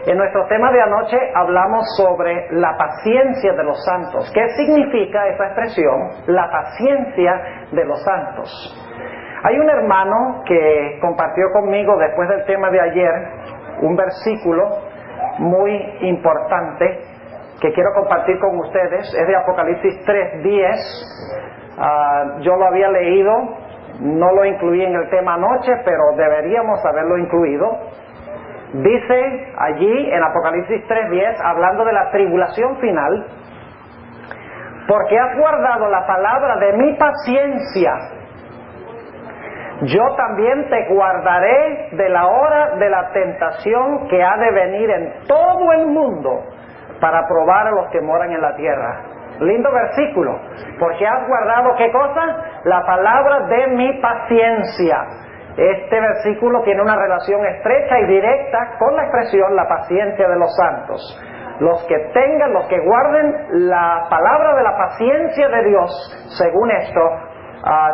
En nuestro tema de anoche hablamos sobre la paciencia de los santos. ¿Qué significa esa expresión? La paciencia de los santos. Hay un hermano que compartió conmigo después del tema de ayer un versículo muy importante que quiero compartir con ustedes. Es de Apocalipsis 3:10. Yo lo había leído, no lo incluí en el tema anoche, pero deberíamos haberlo incluido. Dice allí en Apocalipsis 3:10, hablando de la tribulación final: porque has guardado la palabra de mi paciencia, yo también te guardaré de la hora de la tentación que ha de venir en todo el mundo para probar a los que moran en la tierra. Lindo versículo. Porque has guardado, ¿qué cosa? La palabra de mi paciencia. Este versículo tiene una relación estrecha y directa con la expresión la paciencia de los santos. Los que guarden la palabra de la paciencia de Dios, según esto,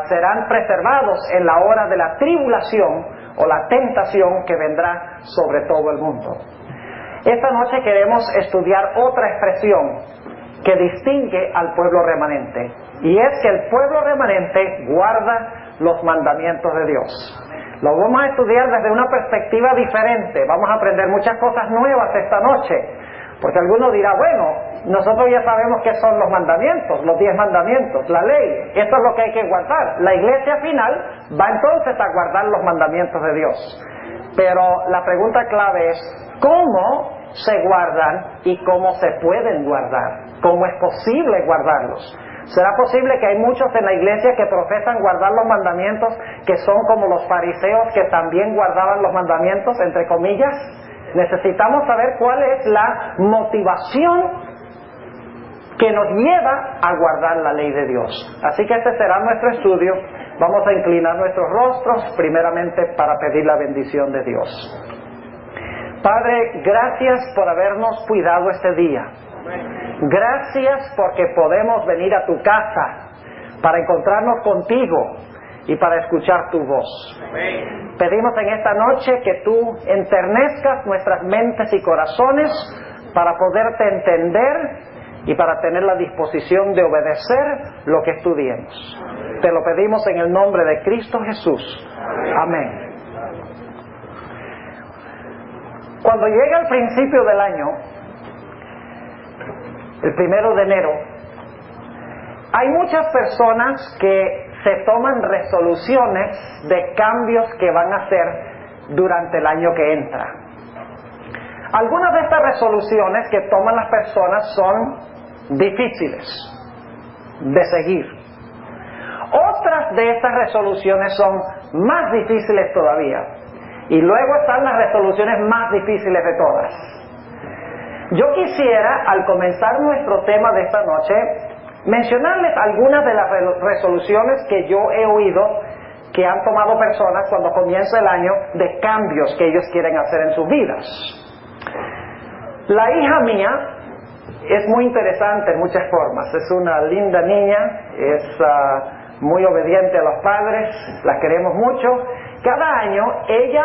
serán preservados en la hora de la tribulación o la tentación que vendrá sobre todo el mundo. Esta noche queremos estudiar otra expresión que distingue al pueblo remanente, y es que el pueblo remanente guarda los mandamientos de Dios. Lo vamos a estudiar desde una perspectiva diferente. Vamos a aprender muchas cosas nuevas esta noche, porque alguno dirá, bueno, nosotros ya sabemos qué son los mandamientos, los 10 mandamientos, la ley, esto es lo que hay que guardar. La iglesia final va entonces a guardar los mandamientos de Dios. Pero la pregunta clave es, ¿cómo se guardan y cómo se pueden guardar? ¿Cómo es posible guardarlos? ¿Será posible que hay muchos en la iglesia que profesan guardar los mandamientos, que son como los fariseos que también guardaban los mandamientos, entre comillas? Necesitamos saber cuál es la motivación que nos lleva a guardar la ley de Dios. Así que este será nuestro estudio. Vamos a inclinar nuestros rostros primeramente para pedir la bendición de Dios. Padre, gracias por habernos cuidado este día. Gracias porque podemos venir a tu casa para encontrarnos contigo y para escuchar tu voz. Pedimos en esta noche que tú enternezcas nuestras mentes y corazones para poderte entender y para tener la disposición de obedecer lo que estudiemos. Te lo pedimos en el nombre de Cristo Jesús. Amén. Cuando llega el principio del año, el 1 de enero, hay muchas personas que se toman resoluciones de cambios que van a hacer durante el año que entra. Algunas de estas resoluciones que toman las personas son difíciles de seguir. Otras de estas resoluciones son más difíciles todavía. Y luego están las resoluciones más difíciles de todas. Yo quisiera, al comenzar nuestro tema de esta noche, mencionarles algunas de las resoluciones que yo he oído que han tomado personas cuando comienza el año, de cambios que ellos quieren hacer en sus vidas. La hija mía es muy interesante en muchas formas. Es una linda niña, es muy obediente a los padres, la queremos mucho. Cada año ella,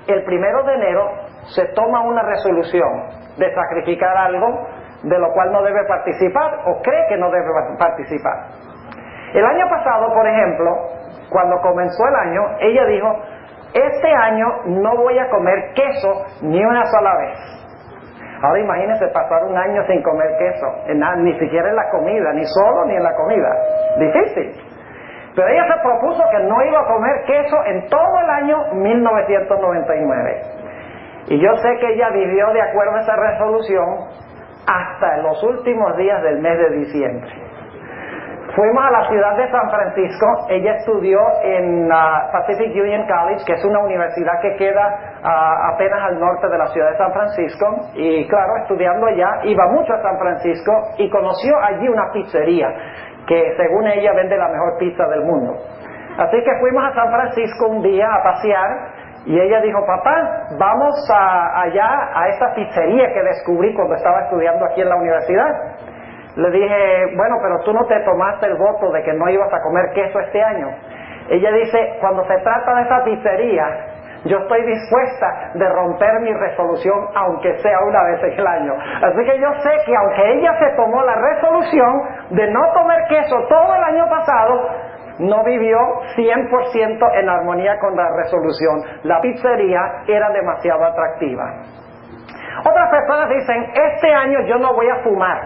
el 1 de enero, se toma una resolución de sacrificar algo de lo cual no debe participar o cree que no debe participar. El año pasado, por ejemplo, cuando comenzó el año, ella dijo: este año no voy a comer queso ni una sola vez. Ahora imagínense pasar un año sin comer queso, ni siquiera en la comida, ni solo ni en la comida. Difícil. Pero ella se propuso que no iba a comer queso en todo el año 1999. Y yo sé que ella vivió de acuerdo a esa resolución hasta los últimos días del mes de diciembre. Fuimos a la ciudad de San Francisco. Ella estudió en Pacific Union College, que es una universidad que queda apenas al norte de la ciudad de San Francisco. Y claro, estudiando allá, iba mucho a San Francisco y conoció allí una pizzería que según ella vende la mejor pizza del mundo. Así que fuimos a San Francisco un día a pasear y ella dijo: papá, vamos allá a esta pizzería que descubrí cuando estaba estudiando aquí en la universidad. Le dije: bueno, pero tú no te tomaste el voto de que no ibas a comer queso este año. Ella dice: cuando se trata de esa pizzería, Yo estoy dispuesta de romper mi resolución, aunque sea una vez en el año. Así que yo sé que aunque ella se tomó la resolución de no comer queso todo el año pasado, no vivió 100% en armonía con la resolución. La pizzería era demasiado atractiva. Otras personas dicen, este año yo no voy a fumar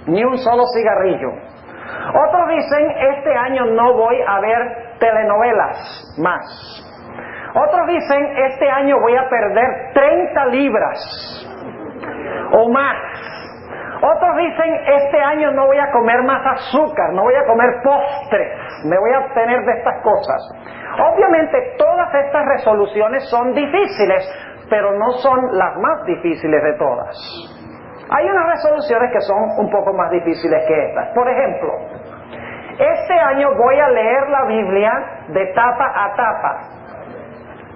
ni un solo cigarrillo. Otros dicen, este año no voy a ver telenovelas más. Otros dicen, este año voy a perder 30 libras o más. Otros dicen, este año no voy a comer más azúcar, no voy a comer postres, me voy a abstener de estas cosas. Obviamente todas estas resoluciones son difíciles, pero no son las más difíciles de todas. Hay unas resoluciones que son un poco más difíciles que estas. Por ejemplo, este año voy a leer la Biblia de tapa a tapa.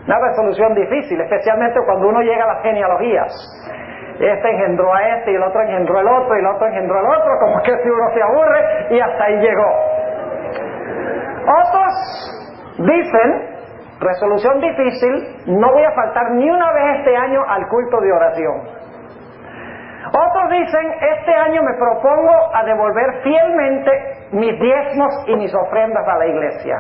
Una resolución difícil, especialmente cuando uno llega a las genealogías. Este engendró a este y el otro engendró al otro y el otro engendró al otro, como que si uno se aburre y hasta ahí llegó. Otros dicen, resolución difícil, no voy a faltar ni una vez este año al culto de oración. Otros dicen, este año me propongo a devolver fielmente mis diezmos y mis ofrendas a la iglesia.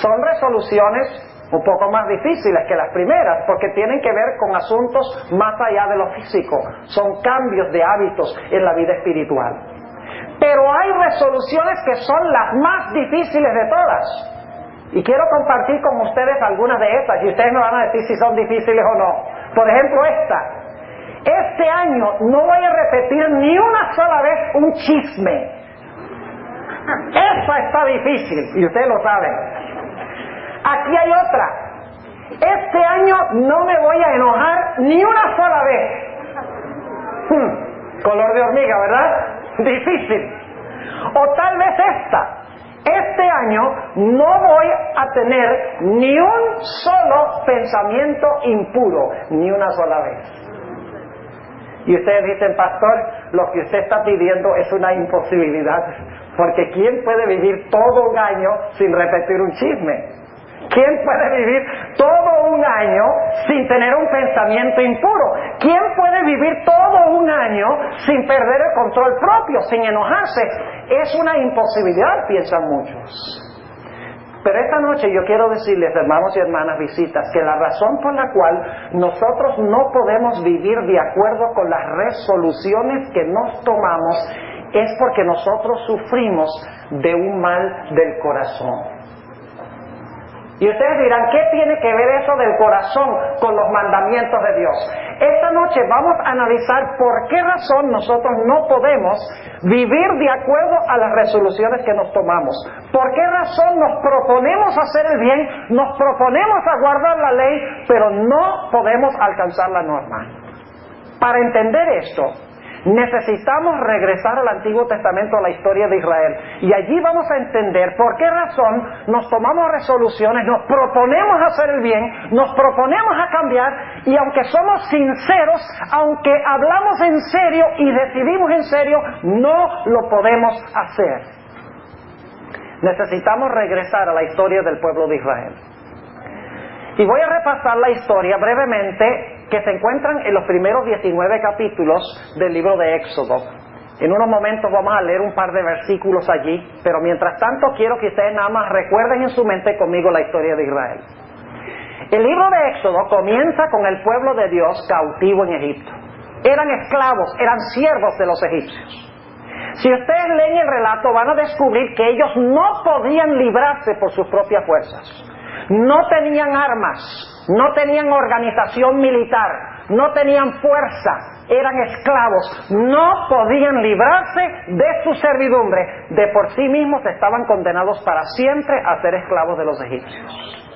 Son resoluciones un poco más difíciles que las primeras, porque tienen que ver con asuntos más allá de lo físico. Son cambios de hábitos en la vida espiritual. Pero hay resoluciones que son las más difíciles de todas. Y quiero compartir con ustedes algunas de estas, y ustedes me van a decir si son difíciles o no. Por ejemplo, esta. Este año no voy a repetir ni una sola vez un chisme. Esa está difícil, y ustedes lo saben. Aquí hay otra. Este año no me voy a enojar ni una sola vez. Color de hormiga, ¿verdad? Difícil. O tal vez esta. Este año no voy a tener ni un solo pensamiento impuro, ni una sola vez. Y ustedes dicen, pastor, lo que usted está pidiendo es una imposibilidad. Porque ¿quién puede vivir todo un año sin repetir un chisme? ¿Quién puede vivir todo un año sin tener un pensamiento impuro? ¿Quién puede vivir todo un año sin perder el control propio, sin enojarse? Es una imposibilidad, piensan muchos. Pero esta noche yo quiero decirles, hermanos y hermanas visitas, que la razón por la cual nosotros no podemos vivir de acuerdo con las resoluciones que nos tomamos es porque nosotros sufrimos de un mal del corazón. Y ustedes dirán, ¿qué tiene que ver eso del corazón con los mandamientos de Dios? Esta noche vamos a analizar por qué razón nosotros no podemos vivir de acuerdo a las resoluciones que nos tomamos. ¿Por qué razón nos proponemos hacer el bien, nos proponemos a guardar la ley, pero no podemos alcanzar la norma? Para entender esto, necesitamos regresar al Antiguo Testamento, a la historia de Israel, y allí vamos a entender por qué razón nos tomamos resoluciones, nos proponemos hacer el bien, nos proponemos a cambiar, y aunque somos sinceros, aunque hablamos en serio y decidimos en serio, no lo podemos hacer. Necesitamos regresar a la historia del pueblo de Israel. Y voy a repasar la historia brevemente que se encuentran en los primeros 19 capítulos del libro de Éxodo. En unos momentos vamos a leer un par de versículos allí, pero mientras tanto quiero que ustedes nada más recuerden en su mente conmigo la historia de Israel. El libro de Éxodo comienza con el pueblo de Dios cautivo en Egipto. Eran esclavos, eran siervos de los egipcios. Si ustedes leen el relato van a descubrir que ellos no podían librarse por sus propias fuerzas. No tenían armas, no tenían organización militar, no tenían fuerza, eran esclavos, no podían librarse de su servidumbre. De por sí mismos estaban condenados para siempre a ser esclavos de los egipcios.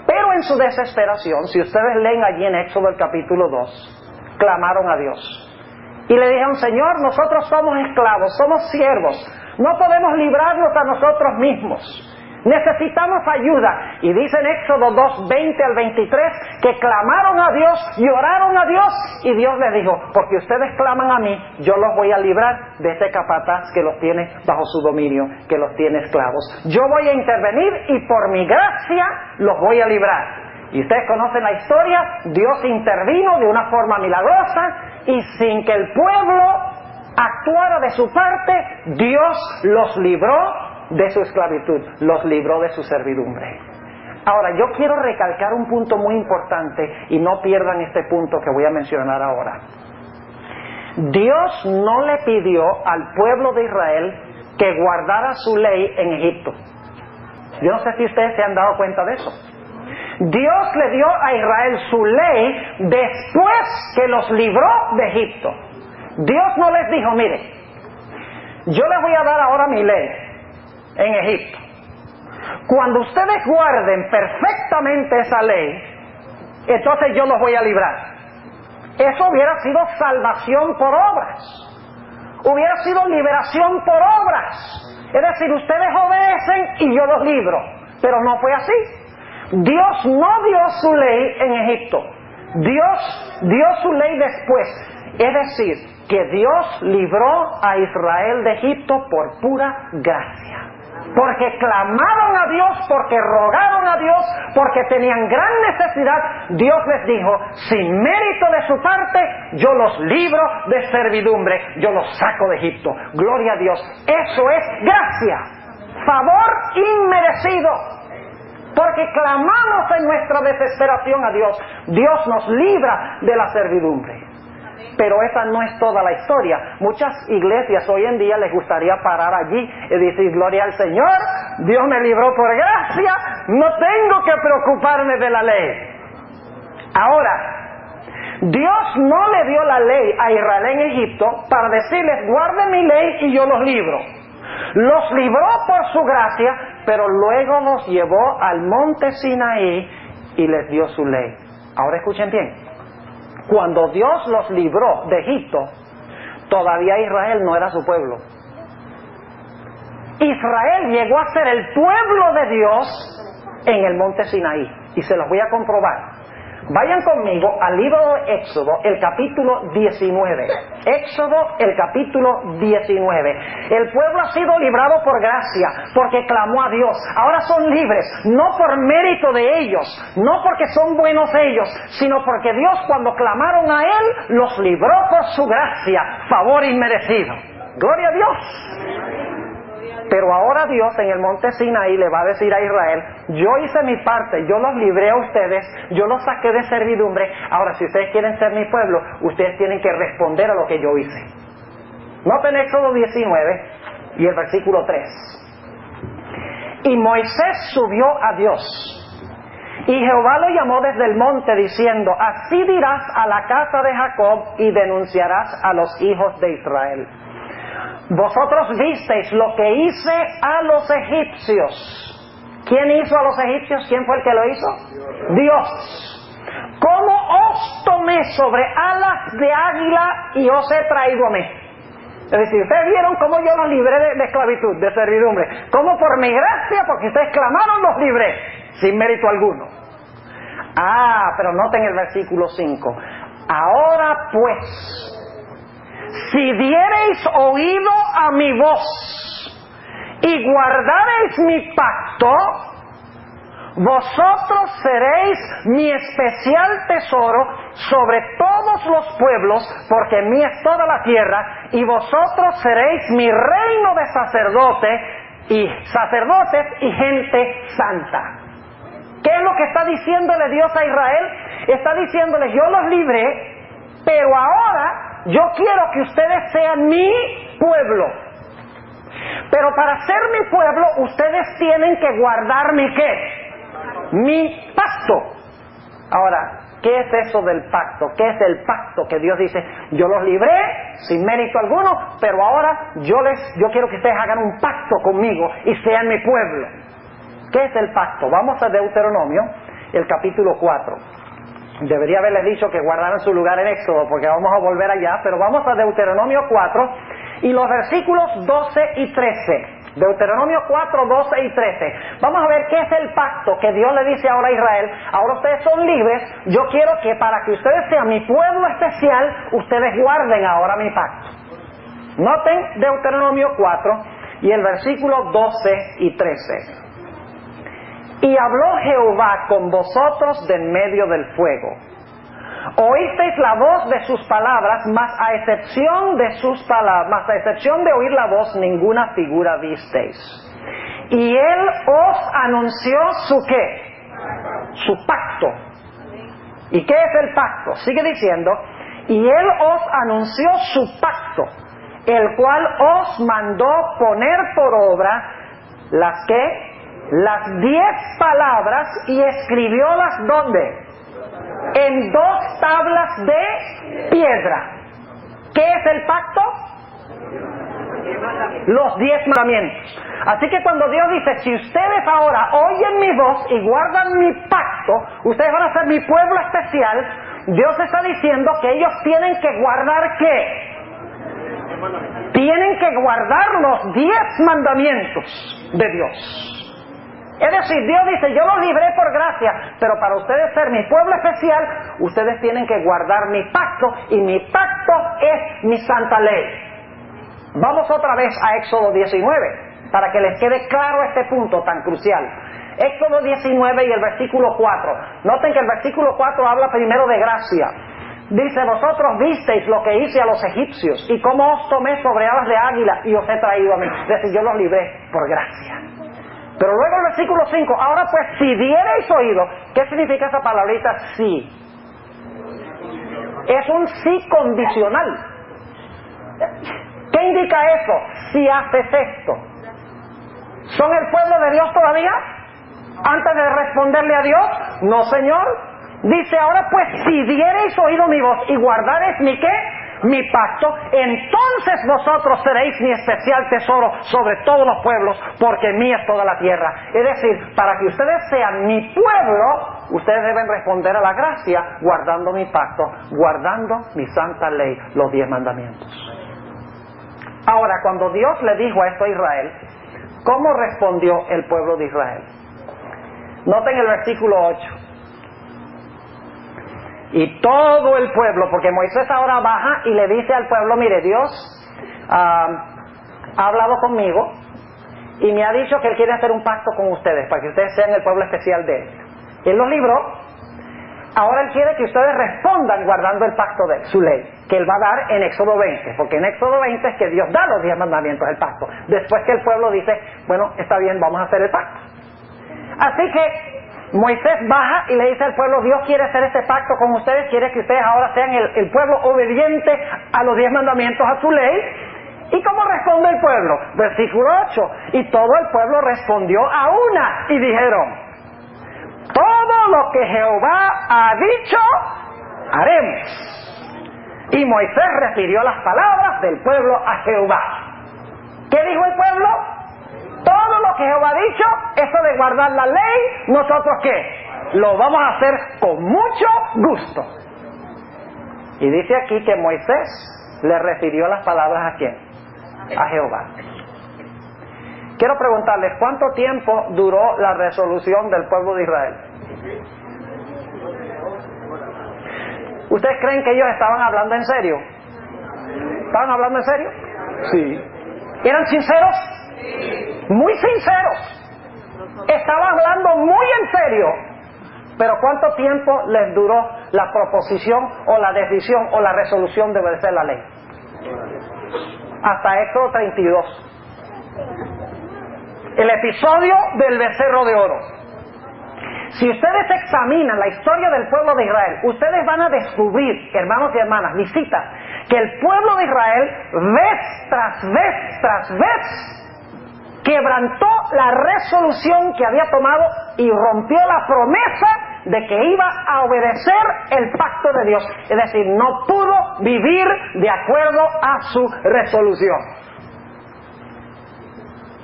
Pero en su desesperación, si ustedes leen allí en Éxodo el capítulo 2, clamaron a Dios. Y le dijeron, Señor, nosotros somos esclavos, somos siervos, no podemos librarnos a nosotros mismos. Necesitamos ayuda. Y dice en Éxodo 2, 20 al 23, que clamaron a Dios y oraron a Dios. Y Dios les dijo, porque ustedes claman a mí, yo los voy a librar de este capataz que los tiene bajo su dominio, que los tiene esclavos. Yo voy a intervenir y por mi gracia los voy a librar. Y ustedes conocen la historia, Dios intervino de una forma milagrosa y sin que el pueblo actuara de su parte, Dios los libró de su esclavitud, los libró de su servidumbre. Ahora, yo quiero recalcar un punto muy importante y no pierdan este punto que voy a mencionar ahora. Dios no le pidió al pueblo de Israel que guardara su ley en Egipto. Yo no sé si ustedes se han dado cuenta de eso. Dios le dio a Israel su ley después que los libró de Egipto. Dios no les dijo, mire, yo les voy a dar ahora mi ley en Egipto. Cuando ustedes guarden perfectamente esa ley, entonces yo los voy a librar. Eso hubiera sido salvación por obras. Hubiera sido liberación por obras. Es decir, ustedes obedecen y yo los libro. Pero no fue así. Dios no dio su ley en Egipto. Dios dio su ley después. Es decir, que Dios libró a Israel de Egipto por pura gracia. Porque clamaron a Dios, porque rogaron a Dios, porque tenían gran necesidad. Dios les dijo, sin mérito de su parte, yo los libro de servidumbre, yo los saco de Egipto. Gloria a Dios. Eso es gracia, favor inmerecido. Porque clamamos en nuestra desesperación a Dios. Dios nos libra de la servidumbre. Pero esa no es toda la historia. Muchas iglesias hoy en día les gustaría parar allí y decir, gloria al Señor, Dios me libró por gracia, no tengo que preocuparme de la ley. Ahora, Dios no le dio la ley a Israel en Egipto para decirles, guarden mi ley y yo los libro. Los libró por su gracia, pero luego los llevó al monte Sinaí y les dio su ley. Ahora escuchen bien. Cuando Dios los libró de Egipto, todavía Israel no era su pueblo. Israel llegó a ser el pueblo de Dios en el monte Sinaí. Y se los voy a comprobar. Vayan conmigo al libro de Éxodo, el capítulo 19. Éxodo, el capítulo 19. El pueblo ha sido librado por gracia, porque clamó a Dios. Ahora son libres, no por mérito de ellos, no porque son buenos ellos, sino porque Dios, cuando clamaron a Él, los libró por su gracia, favor inmerecido. ¡Gloria a Dios! Pero ahora Dios en el monte Sinaí le va a decir a Israel, yo hice mi parte, yo los libré a ustedes, yo los saqué de servidumbre, ahora si ustedes quieren ser mi pueblo, ustedes tienen que responder a lo que yo hice. Noten Éxodo 19 y el versículo 3. Y Moisés subió a Dios, y Jehová lo llamó desde el monte diciendo, así dirás a la casa de Jacob y denunciarás a los hijos de Israel. Vosotros visteis lo que hice a los egipcios. ¿Quién hizo a los egipcios? ¿Quién fue el que lo hizo? Dios. ¿Cómo os tomé sobre alas de águila y os he traído a mí? Es decir, ustedes vieron cómo yo los libré de esclavitud, de servidumbre. Cómo por mi gracia, porque ustedes clamaron, los libré, sin mérito alguno. Pero noten el versículo 5. Ahora pues, si diereis oído a mi voz y guardareis mi pacto, vosotros seréis mi especial tesoro sobre todos los pueblos, porque mía es toda la tierra, y vosotros seréis mi reino de sacerdotes y gente santa. ¿Qué es lo que está diciéndole Dios a Israel? Está diciéndole, yo los libré, pero ahora yo quiero que ustedes sean mi pueblo. Pero para ser mi pueblo, ustedes tienen que guardar mi ¿qué? Mi pacto. Ahora, ¿qué es eso del pacto? ¿Qué es el pacto que Dios dice? Yo los libré sin mérito alguno, pero ahora yo quiero que ustedes hagan un pacto conmigo y sean mi pueblo. ¿Qué es el pacto? Vamos a Deuteronomio, el capítulo 4. Debería haberles dicho que guardaran su lugar en Éxodo, porque vamos a volver allá, pero vamos a Deuteronomio 4 y los versículos 12 y 13. Deuteronomio 4, 12 y 13. Vamos a ver qué es el pacto que Dios le dice ahora a Israel. Ahora ustedes son libres, yo quiero que para que ustedes sean mi pueblo especial, ustedes guarden ahora mi pacto. Noten Deuteronomio 4 y el versículo 12 y 13. Y habló Jehová con vosotros de en medio del fuego. Oísteis la voz de sus palabras, mas a excepción de oír la voz, ninguna figura visteis. Y él os anunció su ¿qué? Su pacto. ¿Y qué es el pacto? Sigue diciendo, y él os anunció su pacto, el cual os mandó poner por obra las 10 palabras, y escribiólas ¿dónde? En 2 tablas de piedra. ¿Qué es el pacto? Los 10 mandamientos. Así que cuando Dios dice, si ustedes ahora oyen mi voz y guardan mi pacto, ustedes van a ser mi pueblo especial, Dios está diciendo que ellos tienen que guardar ¿qué? Tienen que guardar los 10 mandamientos de Dios. Es decir, Dios dice, yo los libré por gracia, pero para ustedes ser mi pueblo especial, ustedes tienen que guardar mi pacto, y mi pacto es mi santa ley. Vamos otra vez a Éxodo 19, para que les quede claro este punto tan crucial. Éxodo 19 y el versículo 4. Noten que el versículo 4 habla primero de gracia. Dice, vosotros visteis lo que hice a los egipcios, y cómo os tomé sobre alas de águila, y os he traído a mí. Es decir, yo los libré por gracia. Pero luego el versículo 5, ahora pues si diereis oído, ¿qué significa esa palabrita sí? Es un sí condicional. ¿Qué indica eso? Si haces esto. ¿Son el pueblo de Dios todavía? Antes de responderle a Dios, no Señor. Dice ahora pues si diereis oído mi voz y guardareis mi ¿qué? Mi pacto, entonces vosotros seréis mi especial tesoro sobre todos los pueblos, porque mía es toda la tierra. Es decir, para que ustedes sean mi pueblo, ustedes deben responder a la gracia guardando mi pacto, guardando mi santa ley, los 10 mandamientos. Ahora, cuando Dios le dijo a esto a Israel, ¿cómo respondió el pueblo de Israel? Noten el versículo 8. Y todo el pueblo, porque Moisés ahora baja y le dice al pueblo, mire, Dios ha hablado conmigo y me ha dicho que Él quiere hacer un pacto con ustedes, para que ustedes sean el pueblo especial de Él. Él los libró, ahora Él quiere que ustedes respondan guardando el pacto de su ley, que Él va a dar en Éxodo 20, porque en Éxodo 20 es que Dios da los 10 mandamientos del pacto, después que el pueblo dice, bueno, está bien, vamos a hacer el pacto. Así que Moisés baja y le dice al pueblo, Dios quiere hacer este pacto con ustedes, quiere que ustedes ahora sean el pueblo obediente a los 10 mandamientos, a su ley. ¿Y cómo responde el pueblo? Versículo 8, y todo el pueblo respondió a una, y dijeron, todo lo que Jehová ha dicho, haremos. Y Moisés refirió las palabras del pueblo a Jehová. ¿Qué dijo el pueblo? Todo lo que Jehová ha dicho, eso de guardar la ley, ¿nosotros qué? Lo vamos a hacer con mucho gusto. Y dice aquí que Moisés le refirió las palabras ¿a quién? A Jehová. Quiero preguntarles, ¿cuánto tiempo duró la resolución del pueblo de Israel? ¿Ustedes creen que ellos estaban hablando en serio? ¿Estaban hablando en serio? Sí. ¿Eran sinceros? Muy sinceros. Estaban hablando muy en serio. Pero ¿cuánto tiempo les duró la proposición o la decisión o la resolución de obedecer la ley? Hasta Éxodo 32. El episodio del becerro de oro. Si ustedes examinan la historia del pueblo de Israel, ustedes van a descubrir, hermanos y hermanas, visitas, que el pueblo de Israel, vez tras vez, quebrantó la resolución que había tomado y rompió la promesa de que iba a obedecer el pacto de Dios. Es decir, no pudo vivir de acuerdo a su resolución.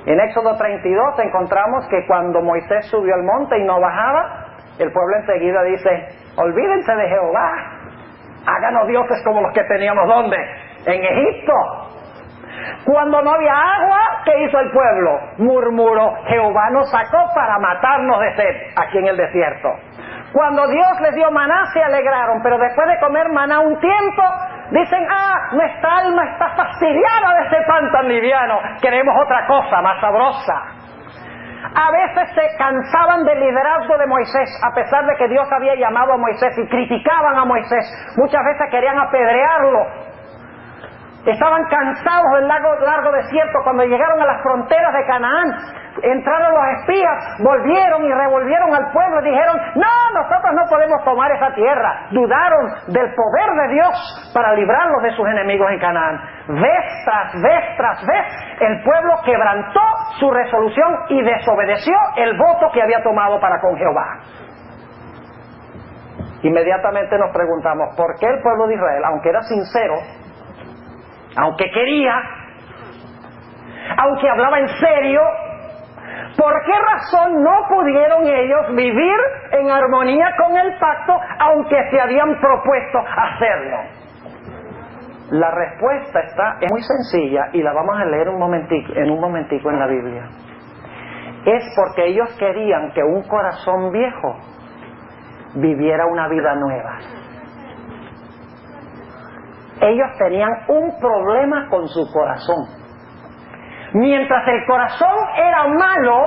En Éxodo 32 encontramos que cuando Moisés subió al monte y no bajaba, el pueblo enseguida dice, olvídense de Jehová, háganos dioses como los que teníamos, ¿dónde? En Egipto. Cuando no había agua, ¿qué hizo el pueblo? Murmuró, Jehová nos sacó para matarnos de sed aquí en el desierto. Cuando Dios les dio maná, se alegraron, pero después de comer maná un tiempo, dicen, nuestra alma está fastidiada de este pan tan liviano, queremos otra cosa más sabrosa. A veces se cansaban del liderazgo de Moisés, a pesar de que Dios había llamado a Moisés, y criticaban a Moisés. Muchas veces querían apedrearlo. Estaban cansados del largo desierto. Cuando llegaron a las fronteras de Canaán, entraron los espías, volvieron y revolvieron al pueblo y dijeron: no, nosotros no podemos tomar esa tierra. Dudaron del poder de Dios para librarlos de sus enemigos en Canaán. Vez tras vez, el pueblo quebrantó su resolución y desobedeció el voto que había tomado para con Jehová. Inmediatamente nos preguntamos, ¿por qué el pueblo de Israel, aunque era sincero, aunque quería, aunque hablaba en serio, por qué razón no pudieron ellos vivir en armonía con el pacto, aunque se habían propuesto hacerlo? La respuesta es muy sencilla y la vamos a leer en un momentico en la Biblia. Es porque ellos querían que un corazón viejo viviera una vida nueva. Ellos tenían un problema con su corazón. Mientras el corazón era malo,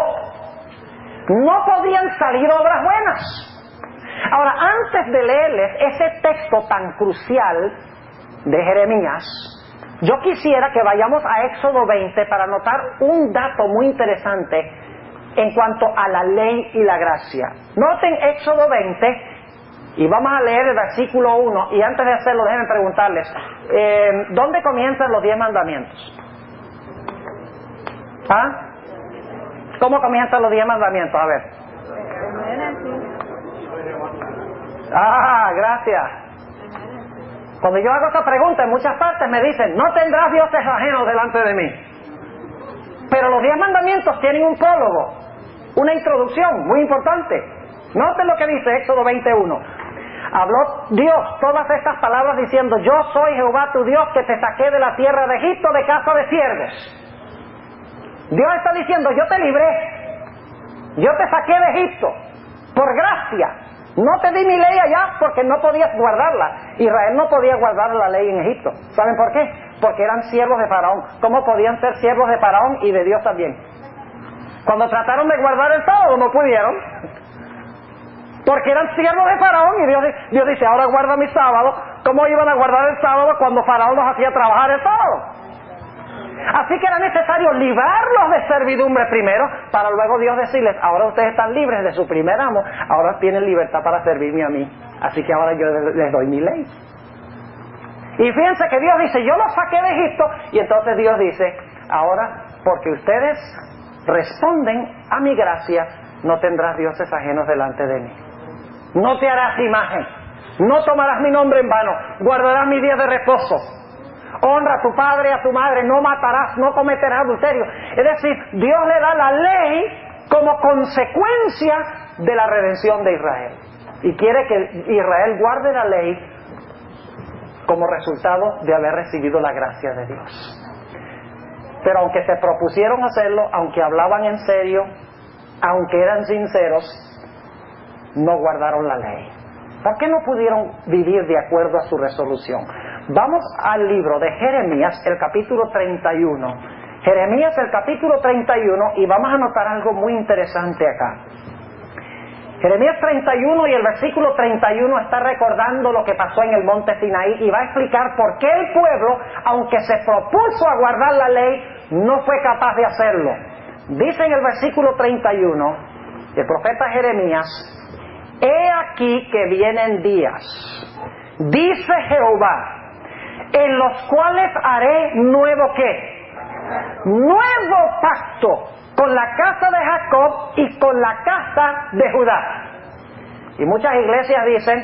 no podían salir obras buenas. Ahora, antes de leerles ese texto tan crucial de Jeremías, yo quisiera que vayamos a Éxodo 20 para notar un dato muy interesante en cuanto a la ley y la gracia. Noten Éxodo 20 y vamos a leer el versículo 1, y antes de hacerlo déjenme preguntarles, ¿dónde comienzan los 10 mandamientos? ¿Ah? ¿Cómo comienzan los 10 mandamientos? A ver. Gracias. Cuando yo hago esa pregunta, en muchas partes me dicen: no tendrás dioses ajenos delante de mí. Pero los 10 mandamientos tienen un prólogo, una introducción muy importante. Noten lo que dice Éxodo 21. Habló Dios todas estas palabras diciendo: yo soy Jehová tu Dios, que te saqué de la tierra de Egipto, de casa de siervos. Dios está diciendo: yo te libré, yo te saqué de Egipto por gracia. No te di mi ley allá porque no podías guardarla. Israel no podía guardar la ley en Egipto. ¿Saben por qué? Porque eran siervos de Faraón. ¿Cómo podían ser siervos de Faraón y de Dios también? Cuando trataron de guardar el sábado no pudieron, porque eran siervos de Faraón, y Dios dice: ahora guarda mi sábado. ¿Cómo iban a guardar el sábado cuando Faraón los hacía trabajar el sábado? Así que era necesario librarlos de servidumbre primero, para luego Dios decirles: ahora ustedes están libres de su primer amo, ahora tienen libertad para servirme a mí, así que ahora yo les doy mi ley. Y fíjense que Dios dice: yo los saqué de Egipto, y entonces Dios dice: ahora, porque ustedes responden a mi gracia, no tendrás dioses ajenos delante de mí. No te harás imagen, no tomarás mi nombre en vano, guardarás mi día de reposo. Honra a tu padre y a tu madre, no matarás, no cometerás adulterio. Es decir, Dios le da la ley como consecuencia de la redención de Israel. Y quiere que Israel guarde la ley como resultado de haber recibido la gracia de Dios. Pero aunque se propusieron hacerlo, aunque hablaban en serio, aunque eran sinceros, no guardaron la ley. ¿Por qué no pudieron vivir de acuerdo a su resolución? Vamos al libro de Jeremías, el capítulo 31. Jeremías, el capítulo 31, y vamos a notar algo muy interesante acá. Jeremías 31 y el versículo 31 está recordando lo que pasó en el monte Sinaí y va a explicar por qué el pueblo, aunque se propuso a guardar la ley, no fue capaz de hacerlo. Dice en el versículo 31, el profeta Jeremías: he aquí que vienen días, dice Jehová, en los cuales haré nuevo ¿qué? Nuevo pacto con la casa de Jacob y con la casa de Judá. Y muchas iglesias dicen: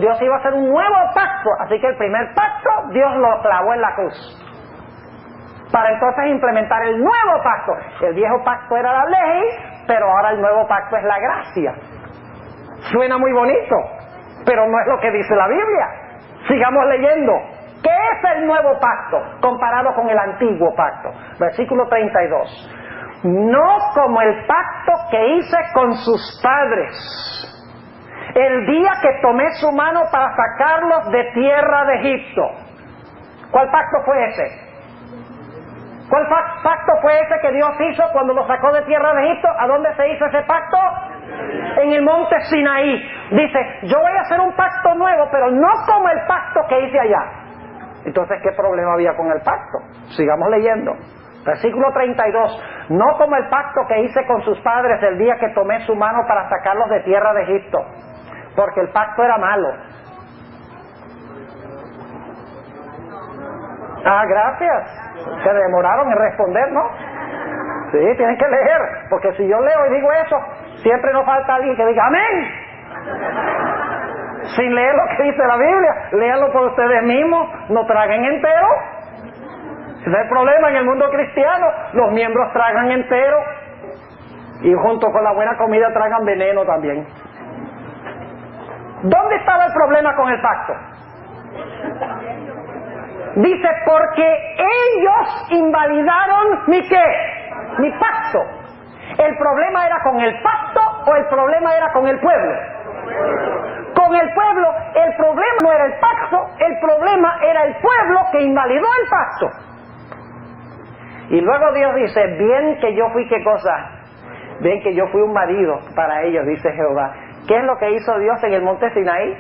Dios iba a hacer un nuevo pacto, así que el primer pacto Dios lo clavó en la cruz, para entonces implementar el nuevo pacto. El viejo pacto era la ley, pero ahora el nuevo pacto es la gracia. Suena muy bonito, pero no es lo que dice la Biblia. Sigamos leyendo. ¿Qué es el nuevo pacto comparado con el antiguo pacto? Versículo 32. No como el pacto que hice con sus padres, el día que tomé su mano para sacarlos de tierra de Egipto. ¿Cuál pacto fue ese? ¿Cuál pacto fue ese que Dios hizo cuando lo sacó de tierra de Egipto? ¿A dónde se hizo ese pacto? En el monte Sinaí. Dice, yo voy a hacer un pacto nuevo, pero no como el pacto que hice allá. Entonces, ¿qué problema había con el pacto? Sigamos leyendo. Versículo 32. No como el pacto que hice con sus padres el día que tomé su mano para sacarlos de tierra de Egipto, porque el pacto era malo. Ah, gracias. Se demoraron en responder, ¿no? Sí, tienen que leer, porque si yo leo y digo eso, siempre nos falta alguien que diga amén. Sin leer lo que dice la Biblia, léanlo por ustedes mismos, no traguen entero. Ese es el problema en el mundo cristiano, los miembros tragan entero y junto con la buena comida tragan veneno también. ¿Dónde estaba el problema con el pacto? Dice, porque ellos invalidaron mi ¿qué? Mi pacto. ¿El problema era con el pacto o el problema era con el pueblo? Con el pueblo. El problema no era el pacto, el problema era el pueblo que invalidó el pacto. Y luego Dios dice, bien que yo fui, ¿qué cosa? Bien que yo fui un marido para ellos, dice Jehová. ¿Qué es lo que hizo Dios en el monte Sinaí?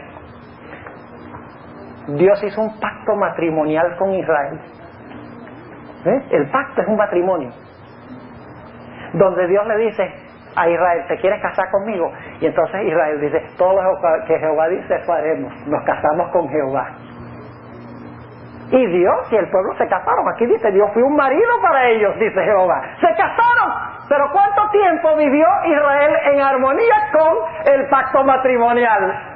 Dios hizo un pacto matrimonial con Israel. El pacto es un matrimonio, donde Dios le dice a Israel, ¿te quieres casar conmigo? Y entonces Israel dice, todo lo que Jehová dice, eso haremos. Nos casamos con Jehová. Y Dios y el pueblo se casaron. Aquí dice, Dios fue un marido para ellos, dice Jehová. Se casaron. Pero ¿cuánto tiempo vivió Israel en armonía con el pacto matrimonial?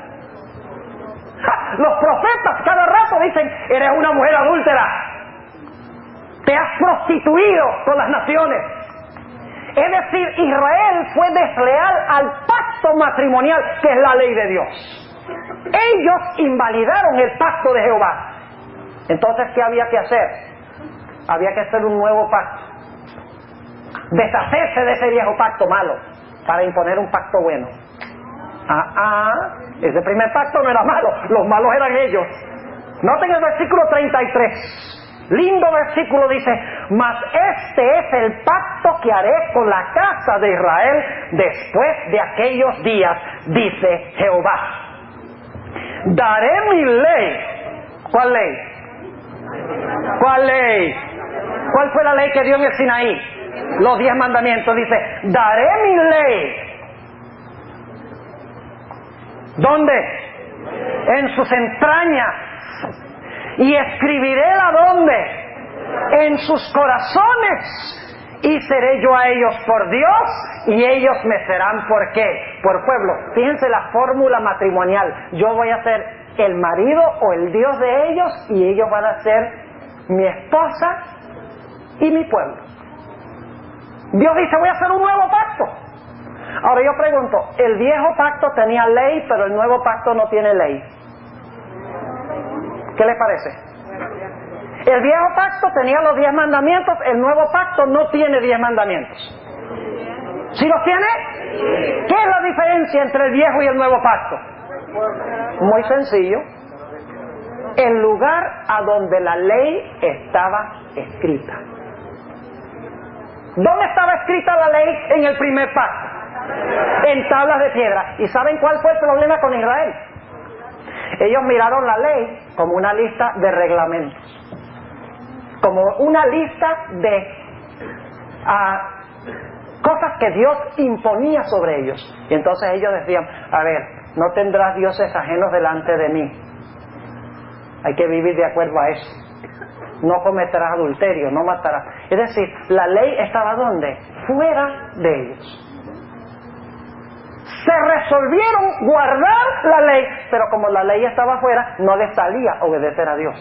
Los profetas cada rato dicen, eres una mujer adúltera, te has prostituido con las naciones. Es decir, Israel fue desleal al pacto matrimonial, que es la ley de Dios. Ellos invalidaron el pacto de Jehová. Entonces, ¿qué había que hacer? Había que hacer un nuevo pacto, deshacerse de ese viejo pacto malo para imponer un pacto bueno. Ese primer pacto no era malo, los malos eran ellos. Noten el versículo 33. Lindo versículo, dice, mas este es el pacto que haré con la casa de Israel después de aquellos días, dice Jehová. Daré mi ley. ¿Cuál ley? ¿Cuál ley? ¿Cuál fue la ley que dio en el Sinaí? Los 10 mandamientos. Dice, daré mi ley. ¿Dónde? En sus entrañas. Y escribiré la dónde. En sus corazones. Y seré yo a ellos por Dios, y ellos me serán ¿por qué? Por pueblo. Fíjense la fórmula matrimonial. Yo voy a ser el marido o el Dios de ellos, y ellos van a ser mi esposa y mi pueblo. Dios dice, voy a hacer un nuevo pacto. Ahora yo pregunto, el viejo pacto tenía ley, pero el nuevo pacto no tiene ley. ¿Qué les parece? El viejo pacto tenía los 10 mandamientos, el nuevo pacto no tiene 10 mandamientos. ¿Sí los tiene? ¿Qué es la diferencia entre el viejo y el nuevo pacto? Muy sencillo. El lugar a donde la ley estaba escrita. ¿Dónde estaba escrita la ley en el primer pacto? En tablas de piedra. ¿Y saben cuál fue el problema con Israel? Ellos miraron la ley como una lista de reglamentos, como una lista de cosas que Dios imponía sobre ellos. Y entonces ellos decían, a ver, no tendrás dioses ajenos delante de mí. Hay que vivir de acuerdo a eso. No cometerás adulterio, no matarás. Es decir, la ley estaba ¿dónde? Fuera de ellos. Se resolvieron guardar la ley, pero como la ley estaba afuera, no les salía obedecer a Dios.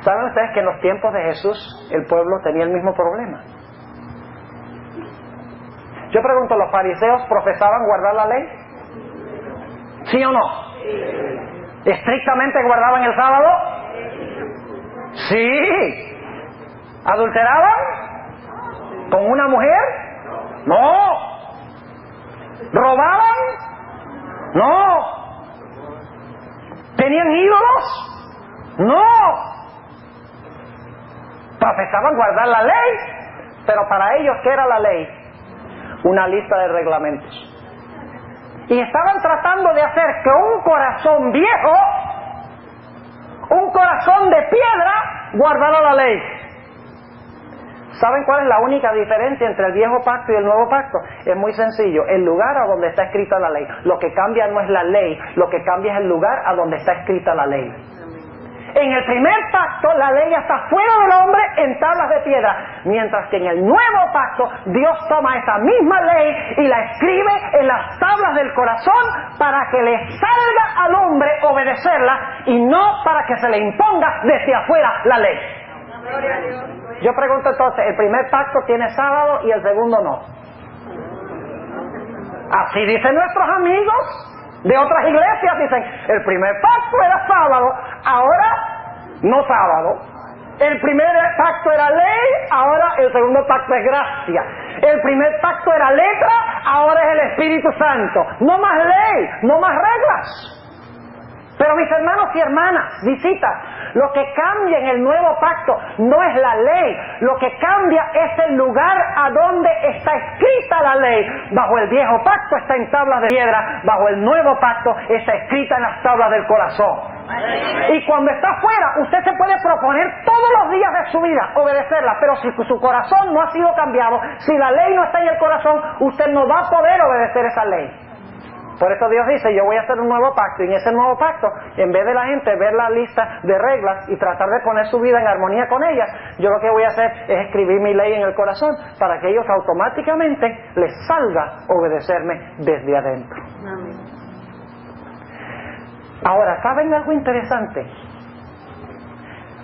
¿Saben ustedes que en los tiempos de Jesús el pueblo tenía el mismo problema? Yo pregunto, ¿los fariseos profesaban guardar la ley? ¿Sí o no? ¿Estrictamente guardaban el sábado? Sí. ¿Adulteraban con una mujer? No. ¿Robaban? No. ¿Tenían ídolos? No. Profesaban guardar la ley, pero para ellos, ¿qué era la ley? Una lista de reglamentos. Y estaban tratando de hacer que un corazón viejo, un corazón de piedra, guardara la ley. ¿Saben cuál es la única diferencia entre el viejo pacto y el nuevo pacto? Es muy sencillo, el lugar a donde está escrita la ley. Lo que cambia no es la ley, lo que cambia es el lugar a donde está escrita la ley. En el primer pacto la ley está fuera del hombre en tablas de piedra, mientras que en el nuevo pacto Dios toma esa misma ley y la escribe en las tablas del corazón para que le salga al hombre obedecerla y no para que se le imponga desde afuera la ley. Yo pregunto entonces, ¿el primer pacto tiene sábado y el segundo no? Así dicen nuestros amigos de otras iglesias, dicen, el primer pacto era sábado, ahora no sábado. El primer pacto era ley, ahora el segundo pacto es gracia. El primer pacto era letra, ahora es el Espíritu Santo. No más ley, no más reglas. Pero mis hermanos y hermanas, visitas, lo que cambia en el nuevo pacto no es la ley, lo que cambia es el lugar a donde está escrita la ley. Bajo el viejo pacto está en tablas de piedra, bajo el nuevo pacto está escrita en las tablas del corazón. Y cuando está afuera, usted se puede proponer todos los días de su vida obedecerla, pero si su corazón no ha sido cambiado, si la ley no está en el corazón, usted no va a poder obedecer esa ley. Por eso Dios dice, yo voy a hacer un nuevo pacto, y en ese nuevo pacto, en vez de la gente ver la lista de reglas y tratar de poner su vida en armonía con ellas, yo lo que voy a hacer es escribir mi ley en el corazón para que ellos automáticamente les salga obedecerme desde adentro. Amén. Ahora, ¿saben algo interesante?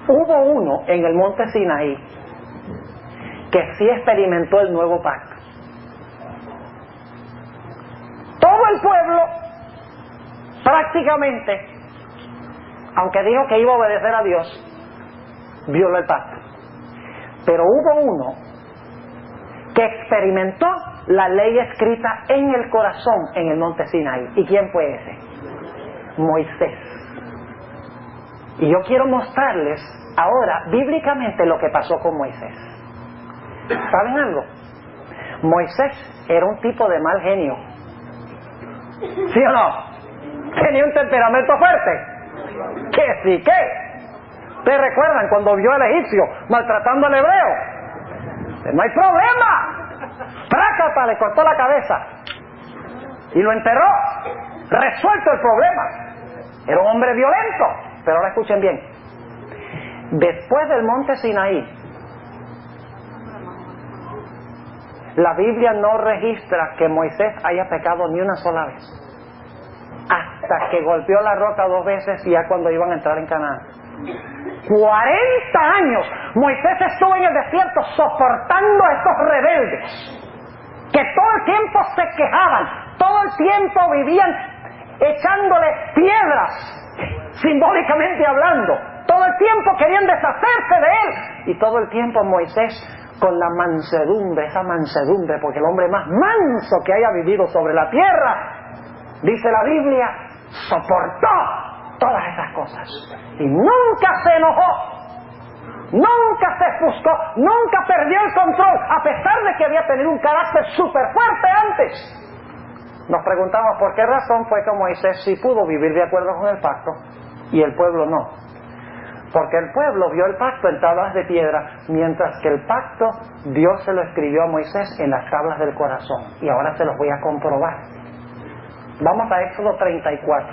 Hubo uno en el monte Sinaí que sí experimentó el nuevo pacto. Todo el pueblo, prácticamente, aunque dijo que iba a obedecer a Dios, violó el pacto. Pero hubo uno que experimentó la ley escrita en el corazón en el monte Sinaí. ¿Y quién fue ese? Moisés. Y yo quiero mostrarles ahora, bíblicamente, lo que pasó con Moisés. ¿Saben algo? Moisés era un tipo de mal genio. ¿Sí o no? Tenía un temperamento fuerte. ¿Qué sí qué? ¿Ustedes recuerdan cuando vio al egipcio maltratando al hebreo? No hay problema. Trácata, le cortó la cabeza y lo enterró. Resuelto el problema. Era un hombre violento. Pero ahora escuchen bien. Después del monte Sinaí, la Biblia no registra que Moisés haya pecado ni una sola vez. Hasta que golpeó la roca 2 veces y ya cuando iban a entrar en Canaán. 40 años Moisés estuvo en el desierto soportando a estos rebeldes que todo el tiempo se quejaban, todo el tiempo vivían echándole piedras, simbólicamente hablando. Todo el tiempo querían deshacerse de él. Y todo el tiempo Moisés, con la mansedumbre, esa mansedumbre, porque el hombre más manso que haya vivido sobre la tierra, dice la Biblia, soportó todas esas cosas. Y nunca se enojó, nunca se ofuscó, nunca perdió el control, a pesar de que había tenido un carácter súper fuerte antes. Nos preguntamos por qué razón fue que Moisés sí pudo vivir de acuerdo con el pacto y el pueblo no. Porque el pueblo vio el pacto en tablas de piedra, mientras que el pacto Dios se lo escribió a Moisés en las tablas del corazón. Y ahora se los voy a comprobar. Vamos a Éxodo 34.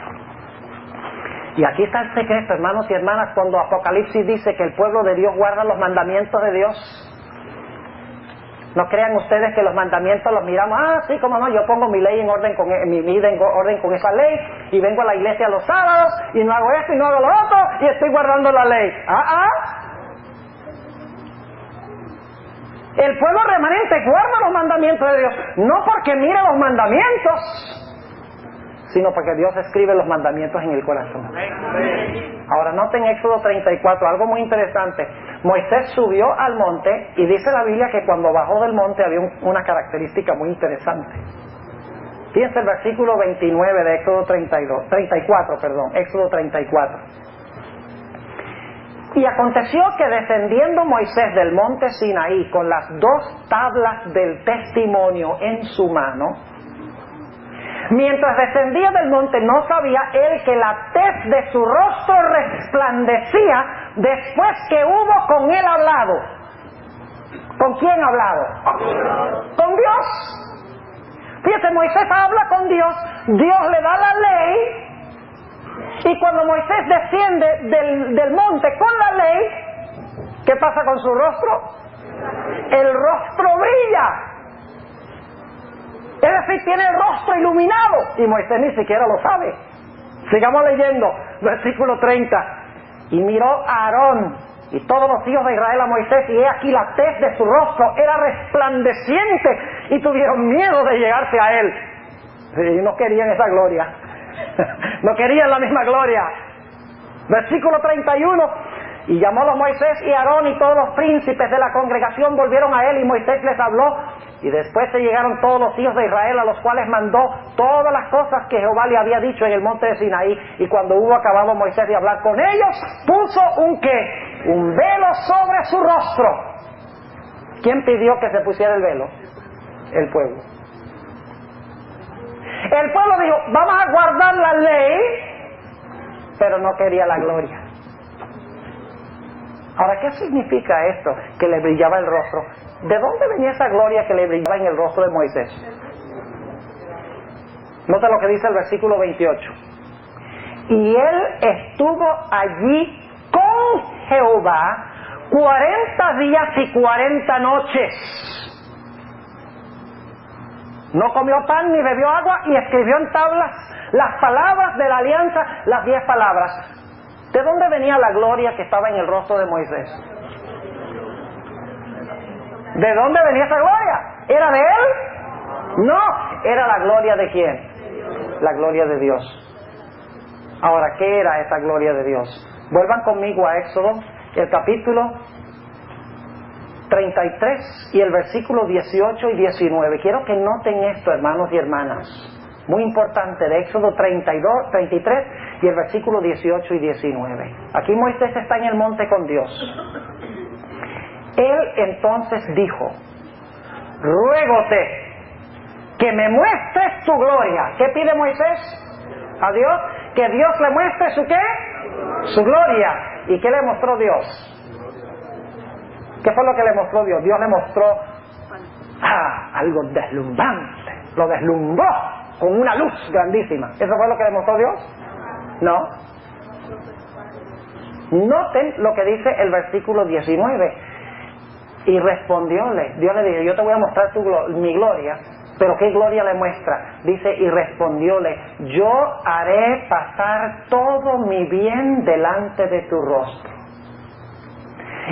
Y aquí está el secreto, hermanos y hermanas, cuando Apocalipsis dice que el pueblo de Dios guarda los mandamientos de Dios. No crean ustedes que los mandamientos los miramos, sí, cómo no, yo pongo mi ley en orden con mi vida en orden con esa ley, y vengo a la iglesia los sábados, y no hago esto y no hago lo otro, y estoy guardando la ley. El pueblo remanente guarda los mandamientos de Dios, no porque mire los mandamientos, sino porque Dios escribe los mandamientos en el corazón. Ahora noten Éxodo 34, algo muy interesante. Moisés subió al monte y dice la Biblia que cuando bajó del monte había una característica muy interesante. Fíjense el versículo 29 de Éxodo 34, Éxodo 34. Y aconteció que descendiendo Moisés del monte Sinaí con las 2 tablas del testimonio en su mano, mientras descendía del monte no sabía él que la tez de su rostro resplandecía después que hubo con él hablado. ¿Con quién ha hablado? Con Dios. Fíjese, Moisés habla con Dios, Dios le da la ley, y cuando Moisés desciende del monte con la ley, ¿qué pasa con su rostro? El rostro brilla. Es decir, tiene el rostro iluminado, y Moisés ni siquiera lo sabe. Sigamos leyendo, versículo 30. Y miró a Aarón y todos los hijos de Israel a Moisés, y he aquí la tez de su rostro era resplandeciente, y tuvieron miedo de llegarse a él. Y no querían esa gloria. No querían la misma gloria. Versículo 31. Y llamólos Moisés y Aarón, y todos los príncipes de la congregación volvieron a él, y Moisés les habló. Y después se llegaron todos los hijos de Israel, a los cuales mandó todas las cosas que Jehová le había dicho en el monte de Sinaí. Y cuando hubo acabado Moisés de hablar con ellos, puso un ¿qué? Un velo sobre su rostro. ¿Quién pidió que se pusiera el velo? El pueblo. El pueblo dijo, vamos a guardar la ley, pero no quería la gloria. Ahora, ¿qué significa esto? Que le brillaba el rostro. ¿De dónde venía esa gloria que le brillaba en el rostro de Moisés? Nota lo que dice el versículo 28. Y él estuvo allí con Jehová 40 días y 40 noches. No comió pan ni bebió agua, y escribió en tablas las palabras de la alianza, las 10 palabras. ¿De dónde venía la gloria que estaba en el rostro de Moisés? ¿De dónde venía esa gloria? ¿Era de él? No, era la gloria de ¿quién? La gloria de Dios. Ahora, ¿qué era esa gloria de Dios? Vuelvan conmigo a Éxodo, el capítulo 33 y el versículo 18 y 19. Quiero que noten esto, hermanos y hermanas. Muy importante, de Éxodo 33 y el versículo 18 y 19. Aquí Moisés está en el monte con Dios. Él entonces dijo, ruégote que me muestres tu gloria. ¿Qué pide Moisés a Dios? Que Dios le muestre su ¿qué? Su gloria. ¿Y qué le mostró Dios? ¿Qué fue lo que le mostró Dios? Dios le mostró algo deslumbrante. Lo deslumbró con una luz grandísima. ¿Eso fue lo que le mostró Dios? No. Noten lo que dice el versículo 19. Y respondióle, Dios le dijo, yo te voy a mostrar mi gloria. Pero ¿qué gloria le muestra? Dice, y respondióle, yo haré pasar todo mi bien delante de tu rostro,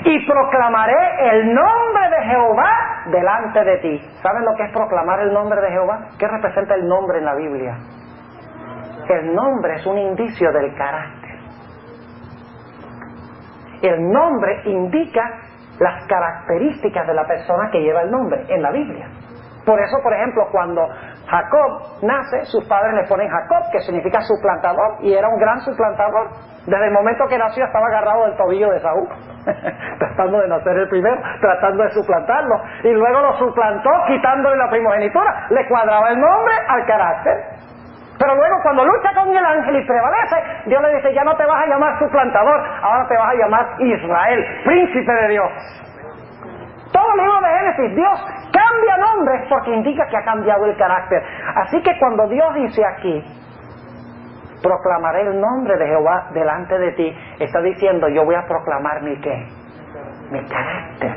y proclamaré el nombre de Jehová delante de ti. ¿Saben lo que es proclamar el nombre de Jehová? ¿Qué representa el nombre en la Biblia? El nombre es un indicio del carácter. El nombre indica las características de la persona que lleva el nombre en la Biblia. Por eso, por ejemplo, cuando Jacob nace, sus padres le ponen Jacob, que significa suplantador, y era un gran suplantador. Desde el momento que nació estaba agarrado del tobillo de Saúl, tratando de nacer el primero, tratando de suplantarlo, y luego lo suplantó quitándole la primogenitura. Le cuadraba el nombre al carácter. Pero luego, cuando lucha con el ángel y prevalece, Dios le dice, ya no te vas a llamar suplantador, ahora te vas a llamar Israel, príncipe de Dios. Todo el libro de Génesis, Dios cambia nombres porque indica que ha cambiado el carácter. Así que cuando Dios dice aquí, proclamaré el nombre de Jehová delante de ti, está diciendo, yo voy a proclamar mi ¿qué? Mi carácter.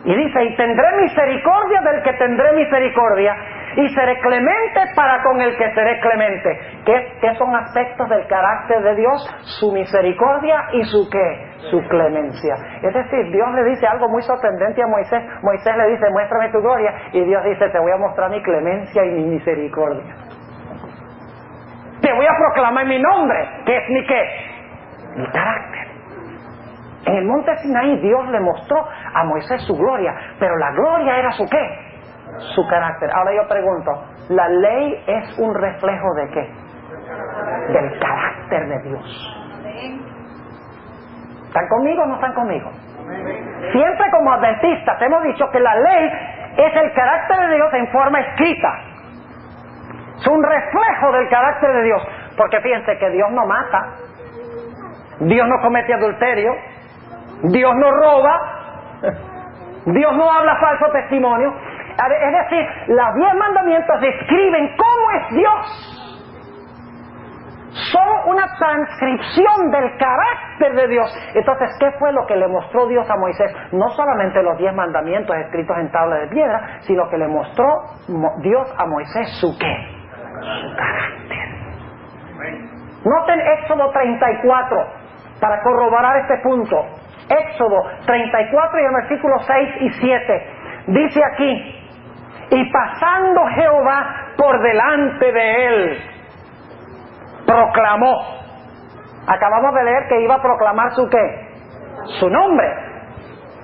Y dice, y tendré misericordia del que tendré misericordia, y seré clemente para con el que seré clemente. ¿Qué son aspectos del carácter de Dios? Su misericordia y su ¿qué? Su clemencia. Es decir, Dios le dice algo muy sorprendente a Moisés. Moisés le dice, muéstrame tu gloria, y Dios dice, te voy a mostrar mi clemencia y mi misericordia. Te voy a proclamar mi nombre, que es mi ¿qué? Mi carácter. En el monte Sinaí Dios le mostró a Moisés su gloria, pero la gloria era su ¿qué? Su carácter. Ahora yo pregunto, ¿la ley es un reflejo de qué? Del carácter de Dios. ¿Están conmigo o no están conmigo? Siempre como adventistas hemos dicho que la ley es el carácter de Dios en forma escrita. Es un reflejo del carácter de Dios. Porque fíjense que Dios no mata, Dios no comete adulterio, Dios no roba, Dios no habla falso testimonio. Es decir, los 10 mandamientos describen cómo es Dios. Son una transcripción del carácter de Dios. Entonces, ¿qué fue lo que le mostró Dios a Moisés? No solamente los 10 mandamientos escritos en tabla de piedra, sino que le mostró Dios a Moisés su ¿qué? Su carácter. Noten Éxodo 34 para corroborar este punto. Éxodo 34 y el versículo 6 y 7 dice aquí: y pasando Jehová por delante de él, proclamó. Acabamos de leer que iba a proclamar su ¿qué? Su nombre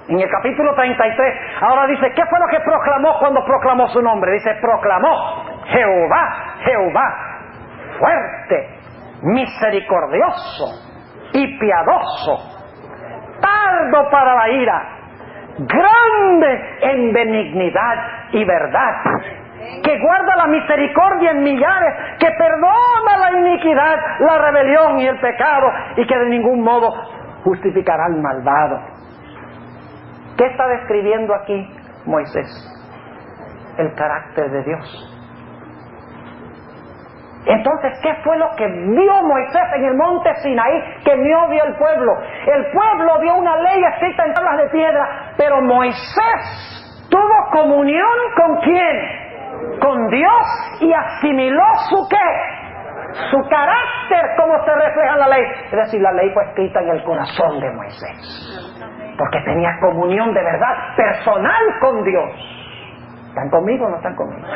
en el capítulo 33. Ahora dice, ¿qué fue lo que proclamó cuando proclamó su nombre? Dice, proclamó: Jehová, Jehová, fuerte, misericordioso y piadoso, tardo para la ira, grande en benignidad y verdad, que guarda la misericordia en millares, que perdona la iniquidad, la rebelión y el pecado, y que de ningún modo justificará al malvado. ¿Qué está describiendo aquí Moisés? El carácter de Dios. Entonces, ¿qué fue lo que vio Moisés en el monte Sinaí que no vio el pueblo? El pueblo vio una ley escrita en tablas de piedra, pero Moisés tuvo comunión ¿con quién? Con Dios, y asimiló su ¿qué? Su carácter, como se refleja en la ley. Es decir, la ley fue escrita en el corazón de Moisés, porque tenía comunión de verdad personal con Dios. ¿Están conmigo o no están conmigo?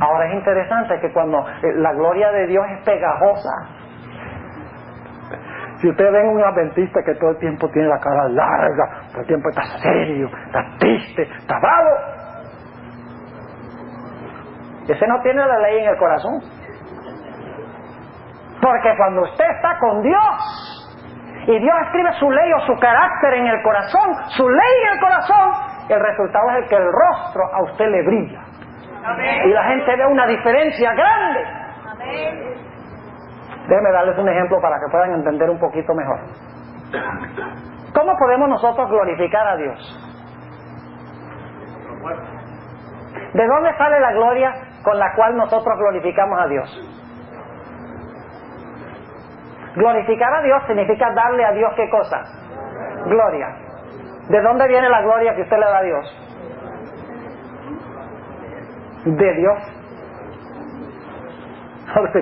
Ahora es interesante que cuando la gloria de Dios es pegajosa, si ustedes ven un adventista que todo el tiempo tiene la cara larga, todo el tiempo está serio, está triste, está bravo, ese no tiene la ley en el corazón. Porque cuando usted está con Dios y Dios escribe su ley o su carácter en el corazón, su ley en el corazón, el resultado es el que el rostro a usted le brilla. Amén. Y la gente ve una diferencia grande. Amén. Déjenme darles un ejemplo para que puedan entender un poquito mejor. ¿Cómo podemos nosotros glorificar a Dios? ¿De dónde sale la gloria con la cual nosotros glorificamos a Dios? Glorificar a Dios significa darle a Dios ¿qué cosa? Gloria. ¿De dónde viene la gloria que usted le da a Dios? De Dios.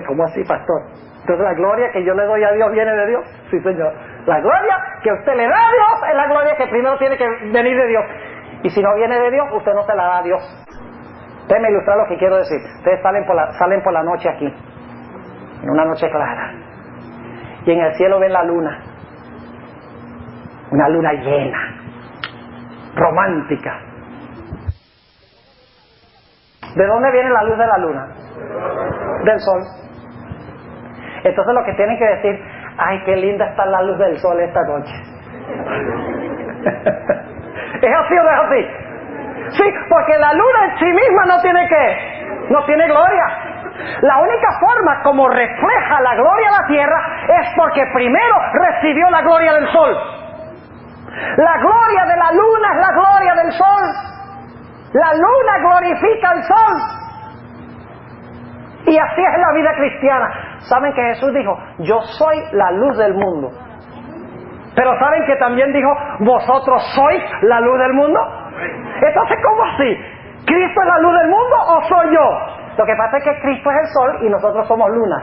¿Cómo así, pastor? Entonces la gloria que yo le doy a Dios viene de Dios. Sí, señor. La gloria que usted le da a Dios es la gloria que primero tiene que venir de Dios. Y si no viene de Dios, usted no se la da a Dios. Déjenme ilustrar lo que quiero decir. Ustedes salen por la noche aquí, en una noche clara, y en el cielo ven la luna, una luna llena, romántica. ¿De dónde viene la luz de la luna? Del sol. Entonces lo que tienen que decir, ay, qué linda está la luz del sol esta noche. ¿Es así o no es así? Sí, porque la luna en sí misma no tiene gloria. La única forma como refleja la gloria a la tierra es porque primero recibió la gloria del sol. La gloria de la luna es la gloria del sol. La luna glorifica al sol. Y así es la vida cristiana. ¿Saben que Jesús dijo, yo soy la luz del mundo? Pero ¿saben que también dijo, vosotros sois la luz del mundo? Entonces, ¿cómo así? ¿Cristo es la luz del mundo o soy yo? Lo que pasa es que Cristo es el sol y nosotros somos lunas.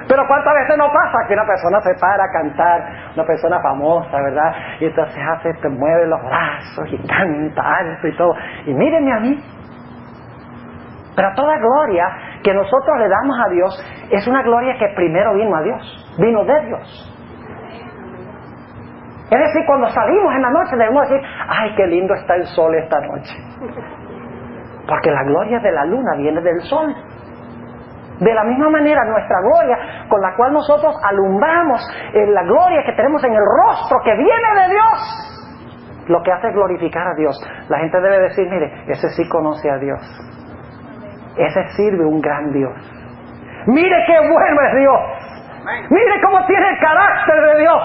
Pero ¿cuántas veces no pasa que una persona se para a cantar, una persona famosa, ¿verdad? Y entonces mueve los brazos y canta alto y todo. Y mírenme a mí. Pero toda gloria que nosotros le damos a Dios es una gloria que primero vino a Dios, vino de Dios. Es decir, cuando salimos en la noche debemos decir, ay, qué lindo está el sol esta noche. Porque la gloria de la luna viene del sol. De la misma manera, nuestra gloria, con la cual nosotros alumbramos la gloria que tenemos en el rostro que viene de Dios, lo que hace es glorificar a Dios. La gente debe decir, mire, ese sí conoce a Dios, ese sirve un gran Dios, mire qué bueno es Dios, mire cómo tiene el carácter de Dios.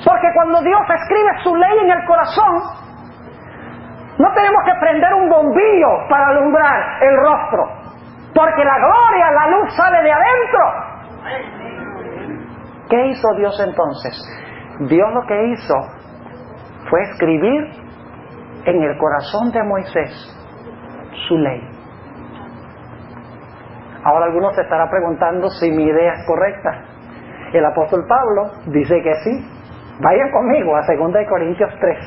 Porque cuando Dios escribe su ley en el corazón, no tenemos que prender un bombillo para alumbrar el rostro, porque la gloria, la luz sale de adentro. ¿Qué hizo Dios entonces? Dios lo que hizo fue escribir en el corazón de Moisés su ley. Ahora algunos se estarán preguntando si mi idea es correcta. El apóstol Pablo dice que sí. Vayan conmigo a 2 de Corintios 3.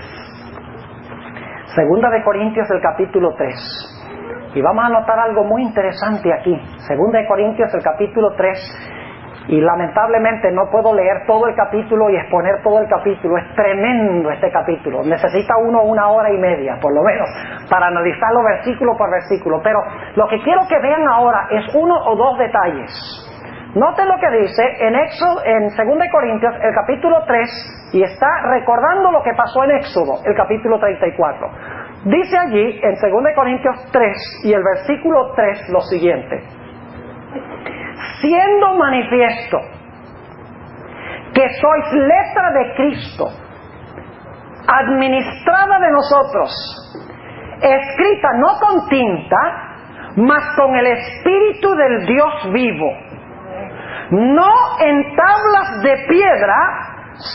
2 de Corintios, el capítulo 3. Y vamos a notar algo muy interesante aquí. 2 de Corintios, el capítulo 3. Y lamentablemente no puedo leer todo el capítulo y exponer todo el capítulo. Es tremendo este capítulo. Necesita uno 1 hora y media, por lo menos, para analizarlo versículo por versículo. Pero lo que quiero que vean ahora es 1 o 2 detalles. Noten lo que dice en 2 de Corintios, el capítulo 3, y está recordando lo que pasó en Éxodo, el capítulo 34. Dice allí, en 2 de Corintios 3, y el versículo 3, lo siguiente: siendo manifiesto que sois letra de Cristo, administrada de nosotros, escrita no con tinta, mas con el Espíritu del Dios vivo, no en tablas de piedra,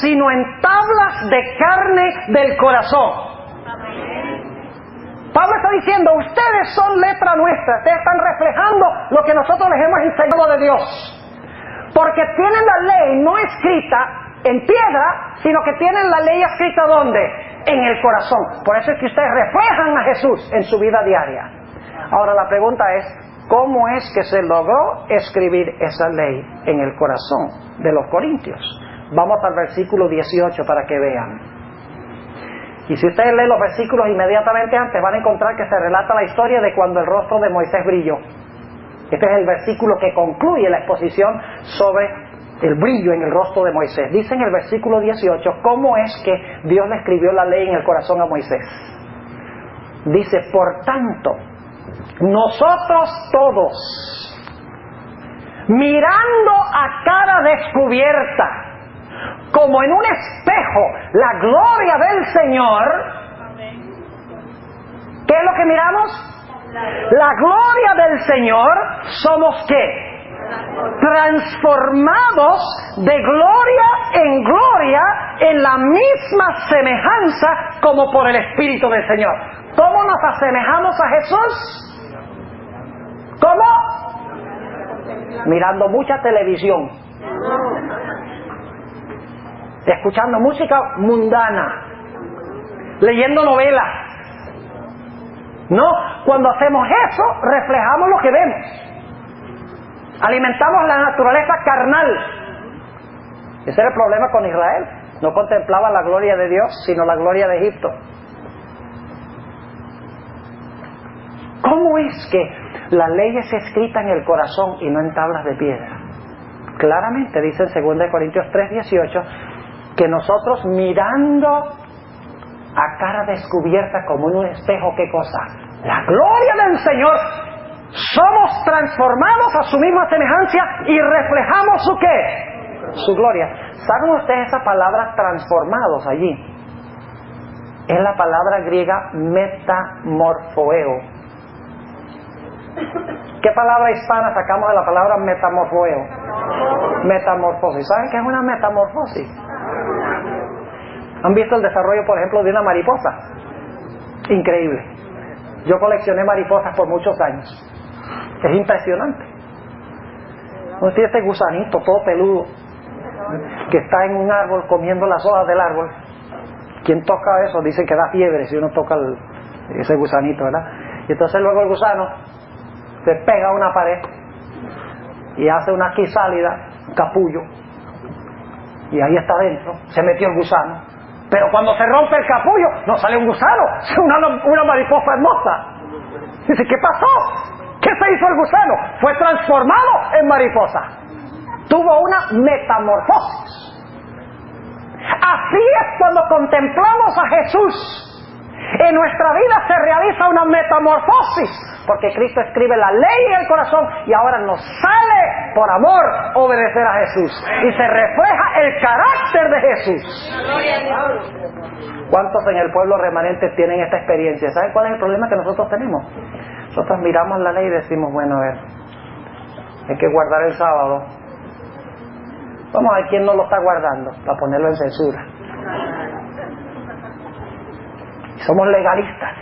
sino en tablas de carne del corazón. Pablo está diciendo, ustedes son letra nuestra, ustedes están reflejando lo que nosotros les hemos enseñado de Dios, porque tienen la ley no escrita en piedra, sino que tienen la ley escrita ¿dónde? En el corazón. Por eso es que ustedes reflejan a Jesús en su vida diaria. Ahora la pregunta es, ¿cómo es que se logró escribir esa ley en el corazón de los corintios? Vamos al versículo 18 para que vean. Y si ustedes leen los versículos inmediatamente antes, van a encontrar que se relata la historia de cuando el rostro de Moisés brilló. Este es el versículo que concluye la exposición sobre el brillo en el rostro de Moisés. Dice en el versículo 18, ¿cómo es que Dios le escribió la ley en el corazón a Moisés? Dice, por tanto, nosotros todos, mirando a cara descubierta, como en un espejo, la gloria del Señor. ¿Qué es lo que miramos? La gloria del Señor. ¿Somos qué? Transformados de gloria en gloria en la misma semejanza como por el Espíritu del Señor. ¿Cómo nos asemejamos a Jesús? ¿Cómo? Mirando mucha televisión, escuchando música mundana, leyendo novelas. No, cuando hacemos eso, reflejamos lo que vemos. Alimentamos la naturaleza carnal. Ese era el problema con Israel. No contemplaba la gloria de Dios, sino la gloria de Egipto. ¿Cómo es que la ley es escrita en el corazón y no en tablas de piedra? Claramente dice en 2 Corintios 3:18 que nosotros mirando a cara descubierta como en un espejo, ¿qué cosa? La gloria del Señor, somos transformados a su misma semejanza y reflejamos ¿su qué? Su gloria. ¿Saben ustedes esa palabra transformados allí? Es la palabra griega metamorfoeo. ¿Qué palabra hispana sacamos de la palabra metamorfoeo? Metamorfosis. ¿Saben qué es una metamorfosis? ¿Han visto el desarrollo, por ejemplo, de una mariposa? Increíble. Yo coleccioné mariposas por muchos años. Es impresionante. ¿No tiene este gusanito todo peludo que está en un árbol comiendo las hojas del árbol? ¿Quién toca eso? Dicen que da fiebre si uno toca ese gusanito, ¿verdad? Y entonces luego el gusano se pega a una pared y hace una quisálida, un capullo, y ahí está adentro, se metió el gusano. Pero cuando se rompe el capullo, no sale un gusano, es una mariposa hermosa. Dice, ¿qué pasó? ¿Qué se hizo el gusano? Fue transformado en mariposa. Tuvo una metamorfosis. Así es cuando contemplamos a Jesús. En nuestra vida se realiza una metamorfosis, porque Cristo escribe la ley en el corazón y ahora nos sale por amor obedecer a Jesús. Y se refleja el carácter de Jesús. ¿Cuántos en el pueblo remanente tienen esta experiencia? ¿Saben cuál es el problema que nosotros tenemos? Nosotros miramos la ley y decimos, bueno, a ver, hay que guardar el sábado. Vamos a ver quién no lo está guardando, para ponerlo en censura. Somos legalistas.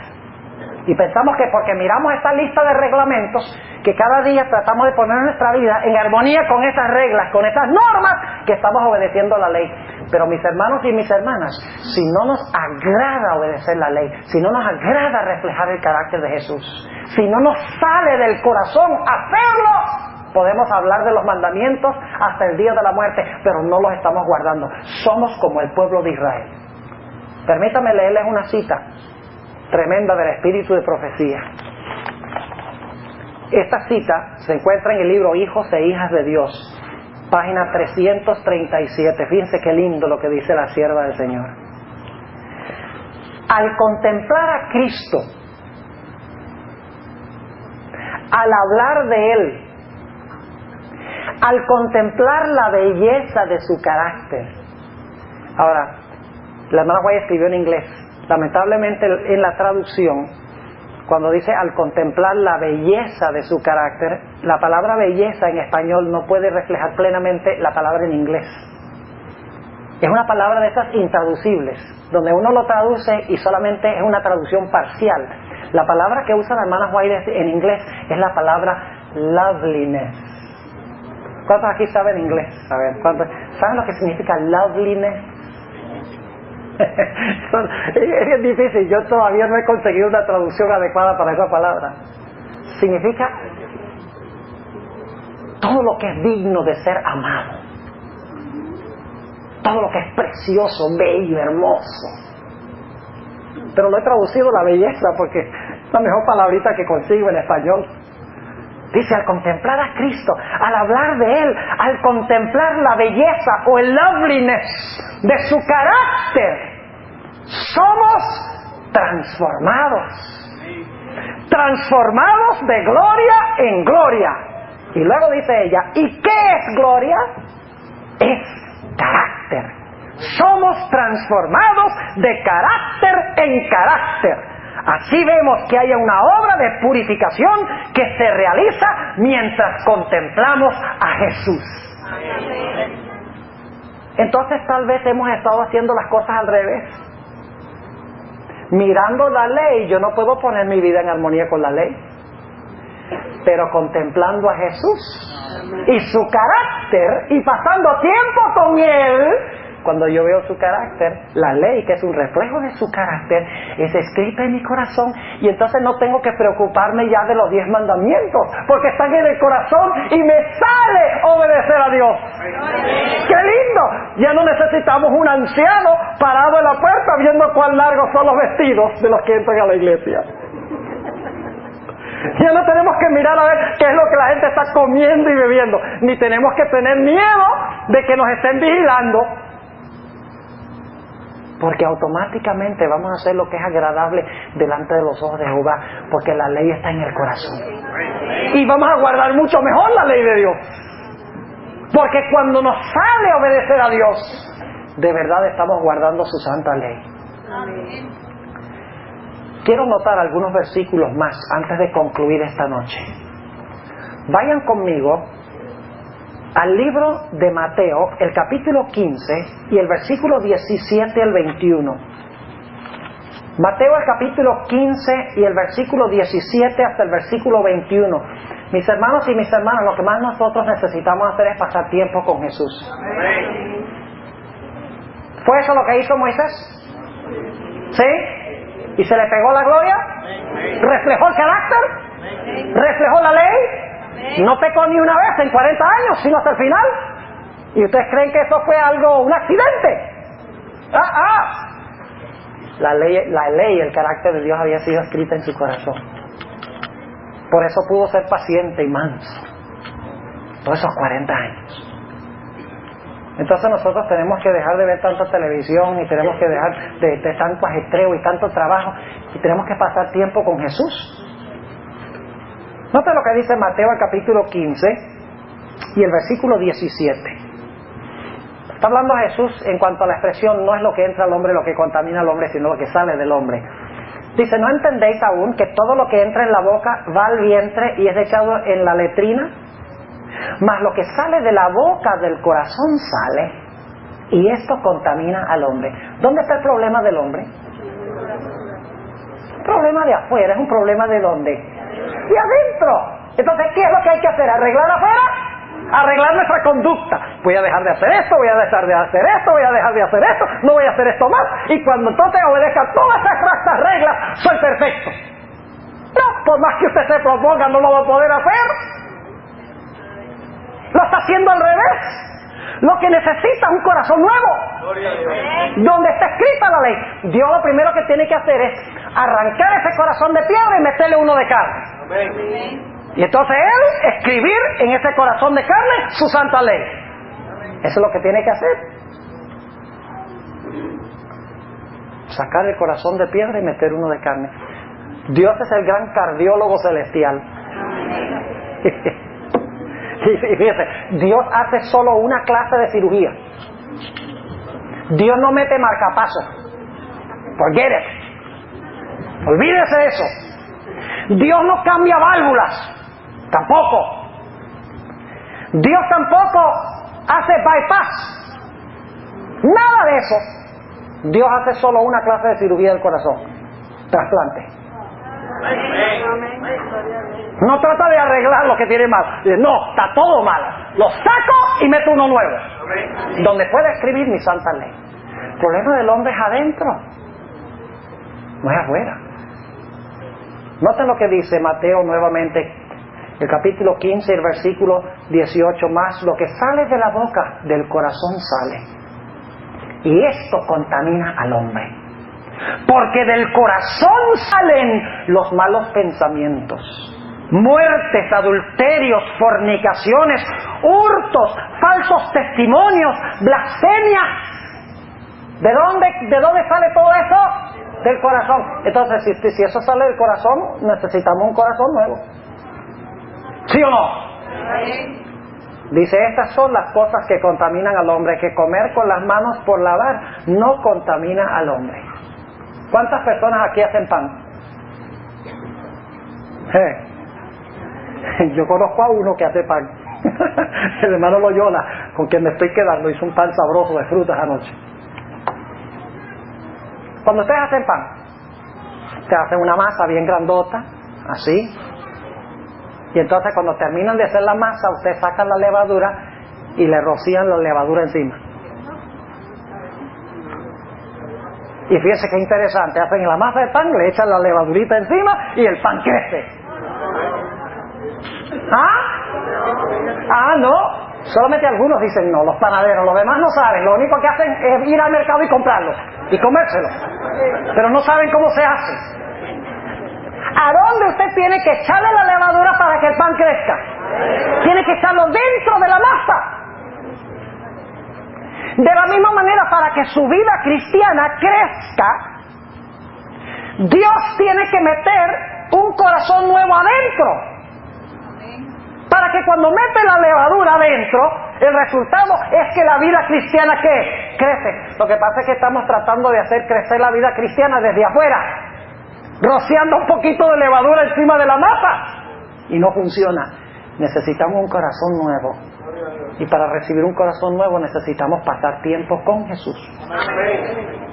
Y pensamos que porque miramos esta lista de reglamentos, que cada día tratamos de poner nuestra vida en armonía con esas reglas, con esas normas, que estamos obedeciendo la ley. Pero mis hermanos y mis hermanas, si no nos agrada obedecer la ley, si no nos agrada reflejar el carácter de Jesús, si no nos sale del corazón hacerlo, podemos hablar de los mandamientos hasta el día de la muerte, pero no los estamos guardando. Somos como el pueblo de Israel. Permítame leerles una cita tremenda del espíritu de profecía. Esta cita se encuentra en el libro Hijos e Hijas de Dios, página 337. Fíjense qué lindo lo que dice la sierva del Señor. Al contemplar a Cristo, al hablar de Él, al contemplar la belleza de su carácter. Ahora, la hermana White escribió en inglés. Lamentablemente en la traducción, cuando dice al contemplar la belleza de su carácter, la palabra belleza en español no puede reflejar plenamente la palabra en inglés. Es una palabra de estas intraducibles, donde uno lo traduce y solamente es una traducción parcial. La palabra que usa la hermana White en inglés es la palabra loveliness. ¿Cuántos aquí saben inglés? A ver, ¿saben lo que significa loveliness? Es difícil, yo todavía no he conseguido una traducción adecuada para esa palabra. Significa todo lo que es digno de ser amado, todo lo que es precioso, bello, hermoso. Pero lo he traducido la belleza porque es la mejor palabrita que consigo en español. Dice, al contemplar a Cristo, al hablar de Él, al contemplar la belleza o el loveliness de su carácter, somos transformados. Transformados de gloria en gloria. Y luego dice ella, ¿y qué es gloria? Es carácter. Somos transformados de carácter en carácter. Así vemos que hay una obra de purificación que se realiza mientras contemplamos a Jesús. Entonces tal vez hemos estado haciendo las cosas al revés. Mirando la ley, yo no puedo poner mi vida en armonía con la ley. Pero contemplando a Jesús y su carácter y pasando tiempo con Él, cuando yo veo su carácter, la ley, que es un reflejo de su carácter, es escrita en mi corazón, y entonces no tengo que preocuparme ya de los 10 mandamientos, porque están en el corazón y me sale obedecer a Dios. ¡Qué lindo! Ya no necesitamos un anciano parado en la puerta viendo cuán largos son los vestidos de los que entran a la iglesia. Ya no tenemos que mirar a ver qué es lo que la gente está comiendo y bebiendo, ni tenemos que tener miedo de que nos estén vigilando, porque automáticamente vamos a hacer lo que es agradable delante de los ojos de Jehová, porque la ley está en el corazón. Y vamos a guardar mucho mejor la ley de Dios, porque cuando nos sale obedecer a Dios, de verdad estamos guardando su santa ley. Quiero notar algunos versículos más antes de concluir esta noche. Vayan conmigo al libro de Mateo, el capítulo 15 y el versículo 17 al 21. Mateo, el capítulo 15 y el versículo 17 hasta el versículo 21. Mis hermanos y mis hermanas, lo que más nosotros necesitamos hacer es pasar tiempo con Jesús. ¿Fue eso lo que hizo Moisés? ¿Sí? ¿Y se le pegó la gloria? ¿Reflejó el carácter? ¿Reflejó la ley? No pecó ni una vez en 40 años, sino hasta el final. ¿Y ustedes creen que eso fue algo, un accidente? La ley, el carácter de Dios había sido escrita en su corazón. Por eso pudo ser paciente y manso todos esos 40 años. Entonces nosotros tenemos que dejar de ver tanta televisión y tenemos que dejar de tanto ajetreo y tanto trabajo y tenemos que pasar tiempo con Jesús. Nota lo que dice Mateo el capítulo 15 y el versículo 17. Está hablando Jesús en cuanto a la expresión: no es lo que entra al hombre lo que contamina al hombre, sino lo que sale del hombre. Dice: ¿no entendéis aún que todo lo que entra en la boca va al vientre y es echado en la letrina? Mas lo que sale de la boca del corazón sale, y esto contamina al hombre. ¿Dónde está el problema del hombre? Un problema de afuera. ¿Es un problema de dónde? De adentro. Entonces, ¿qué es lo que hay que hacer? ¿Arreglar afuera? Arreglar nuestra conducta. Voy a dejar de hacer esto, voy a dejar de hacer esto, voy a dejar de hacer esto, no voy a hacer esto más, y cuando entonces obedezca todas esas reglas, soy perfecto. No, por más que usted se proponga, no lo va a poder hacer. Lo está haciendo al revés. Lo que necesita es un corazón nuevo, donde está escrita la ley. Dios lo primero que tiene que hacer es arrancar ese corazón de piedra y meterle uno de carne. Y entonces Él escribir en ese corazón de carne su santa ley. Eso es lo que tiene que hacer. Sacar el corazón de piedra y meter uno de carne. Dios es el gran cardiólogo celestial. Y fíjese, Dios hace solo una clase de cirugía. Dios no mete marcapasos. Forget it. Olvídese de eso. Dios no cambia válvulas. Tampoco. Dios tampoco hace bypass. Nada de eso. Dios hace solo una clase de cirugía del corazón. Trasplante. No trata de arreglar lo que tiene mal. No, está todo mal. Lo saco y meto uno nuevo. Donde puede escribir mi santa ley. El problema del hombre es adentro, no es afuera. Noten lo que dice Mateo nuevamente, el capítulo 15, el versículo 18. Más lo que sale de la boca del corazón sale, y esto contamina al hombre. Porque del corazón salen los malos pensamientos, muertes, adulterios, fornicaciones, hurtos, falsos testimonios, blasfemias. ¿De dónde sale todo eso? Del corazón. Entonces, si eso sale del corazón, necesitamos un corazón nuevo. ¿Sí o no? Dice: estas son las cosas que contaminan al hombre, que comer con las manos por lavar no contamina al hombre. ¿Cuántas personas aquí hacen pan? Yo conozco a uno que hace pan. El hermano Loyola, con quien me estoy quedando, hizo un pan sabroso de frutas anoche. Cuando ustedes hacen pan, ustedes hacen una masa bien grandota, así, y entonces cuando terminan de hacer la masa, ustedes sacan la levadura y le rocían la levadura encima. Y fíjense qué interesante, hacen la masa de pan, le echan la levadurita encima y el pan crece. No, solamente algunos dicen no, los panaderos, los demás no saben, lo único que hacen es ir al mercado y comprarlo y comérselo, pero no saben cómo se hace. ¿A dónde usted tiene que echarle la levadura para que el pan crezca? Tiene que echarlo dentro de la masa. De la misma manera, para que su vida cristiana crezca, Dios tiene que meter un corazón nuevo adentro. Para que cuando mete la levadura adentro, el resultado es que la vida cristiana ¿qué? Crece. Lo que pasa es que estamos tratando de hacer crecer la vida cristiana desde afuera, rociando un poquito de levadura encima de la masa, y no funciona. Necesitamos un corazón nuevo, y para recibir un corazón nuevo necesitamos pasar tiempo con Jesús,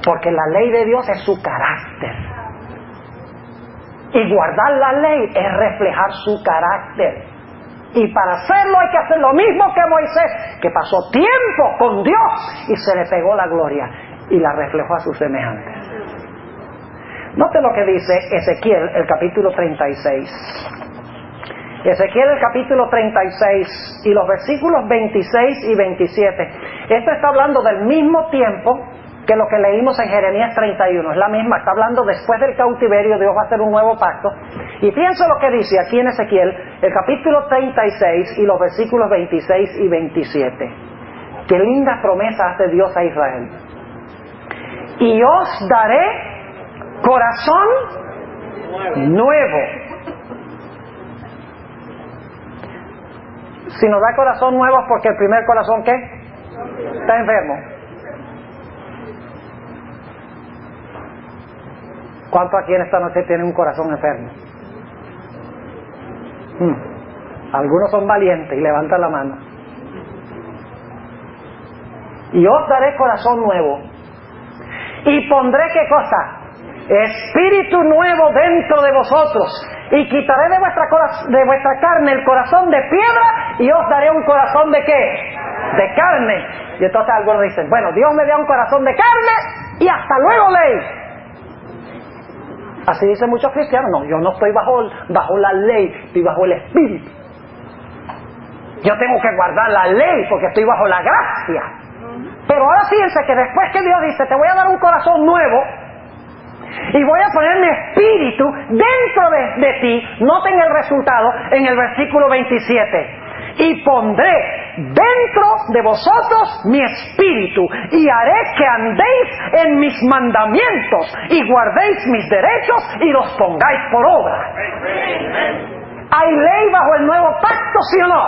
porque la ley de Dios es su carácter, y guardar la ley es reflejar su carácter. Y para hacerlo hay que hacer lo mismo que Moisés, que pasó tiempo con Dios y se le pegó la gloria y la reflejó a sus semejantes. Note lo que dice Ezequiel, el capítulo 36. Ezequiel, el capítulo 36 y los versículos 26 y 27. Esto está hablando del mismo tiempo que lo que leímos en Jeremías 31. Es la misma, está hablando después del cautiverio, Dios va a hacer un nuevo pacto. Y pienso lo que dice aquí en Ezequiel, el capítulo 36 y los versículos 26 y 27. Qué linda promesa hace Dios a Israel. Y os daré corazón nuevo. Si nos da corazón nuevo es porque el primer corazón, ¿qué? Está enfermo. ¿Cuántos aquí en esta noche tienen un corazón enfermo? Algunos son valientes y levantan la mano. Y os daré corazón nuevo. Y pondré, ¿qué cosa? Espíritu nuevo dentro de vosotros. Y quitaré de vuestra carne el corazón de piedra y os daré un corazón ¿de qué? De carne. Y entonces algunos dicen, bueno, Dios me dio un corazón de carne y hasta luego ley. Así dicen muchos cristianos. No, yo no estoy bajo la ley, estoy bajo el Espíritu. Yo tengo que guardar la ley porque estoy bajo la gracia. Pero ahora fíjense que después que Dios dice, te voy a dar un corazón nuevo y voy a poner mi espíritu dentro de ti, noten el resultado en el versículo 27. Y pondré dentro de vosotros mi espíritu y haré que andéis en mis mandamientos y guardéis mis derechos y los pongáis por obra. ¿Hay ley bajo el nuevo pacto, sí o no?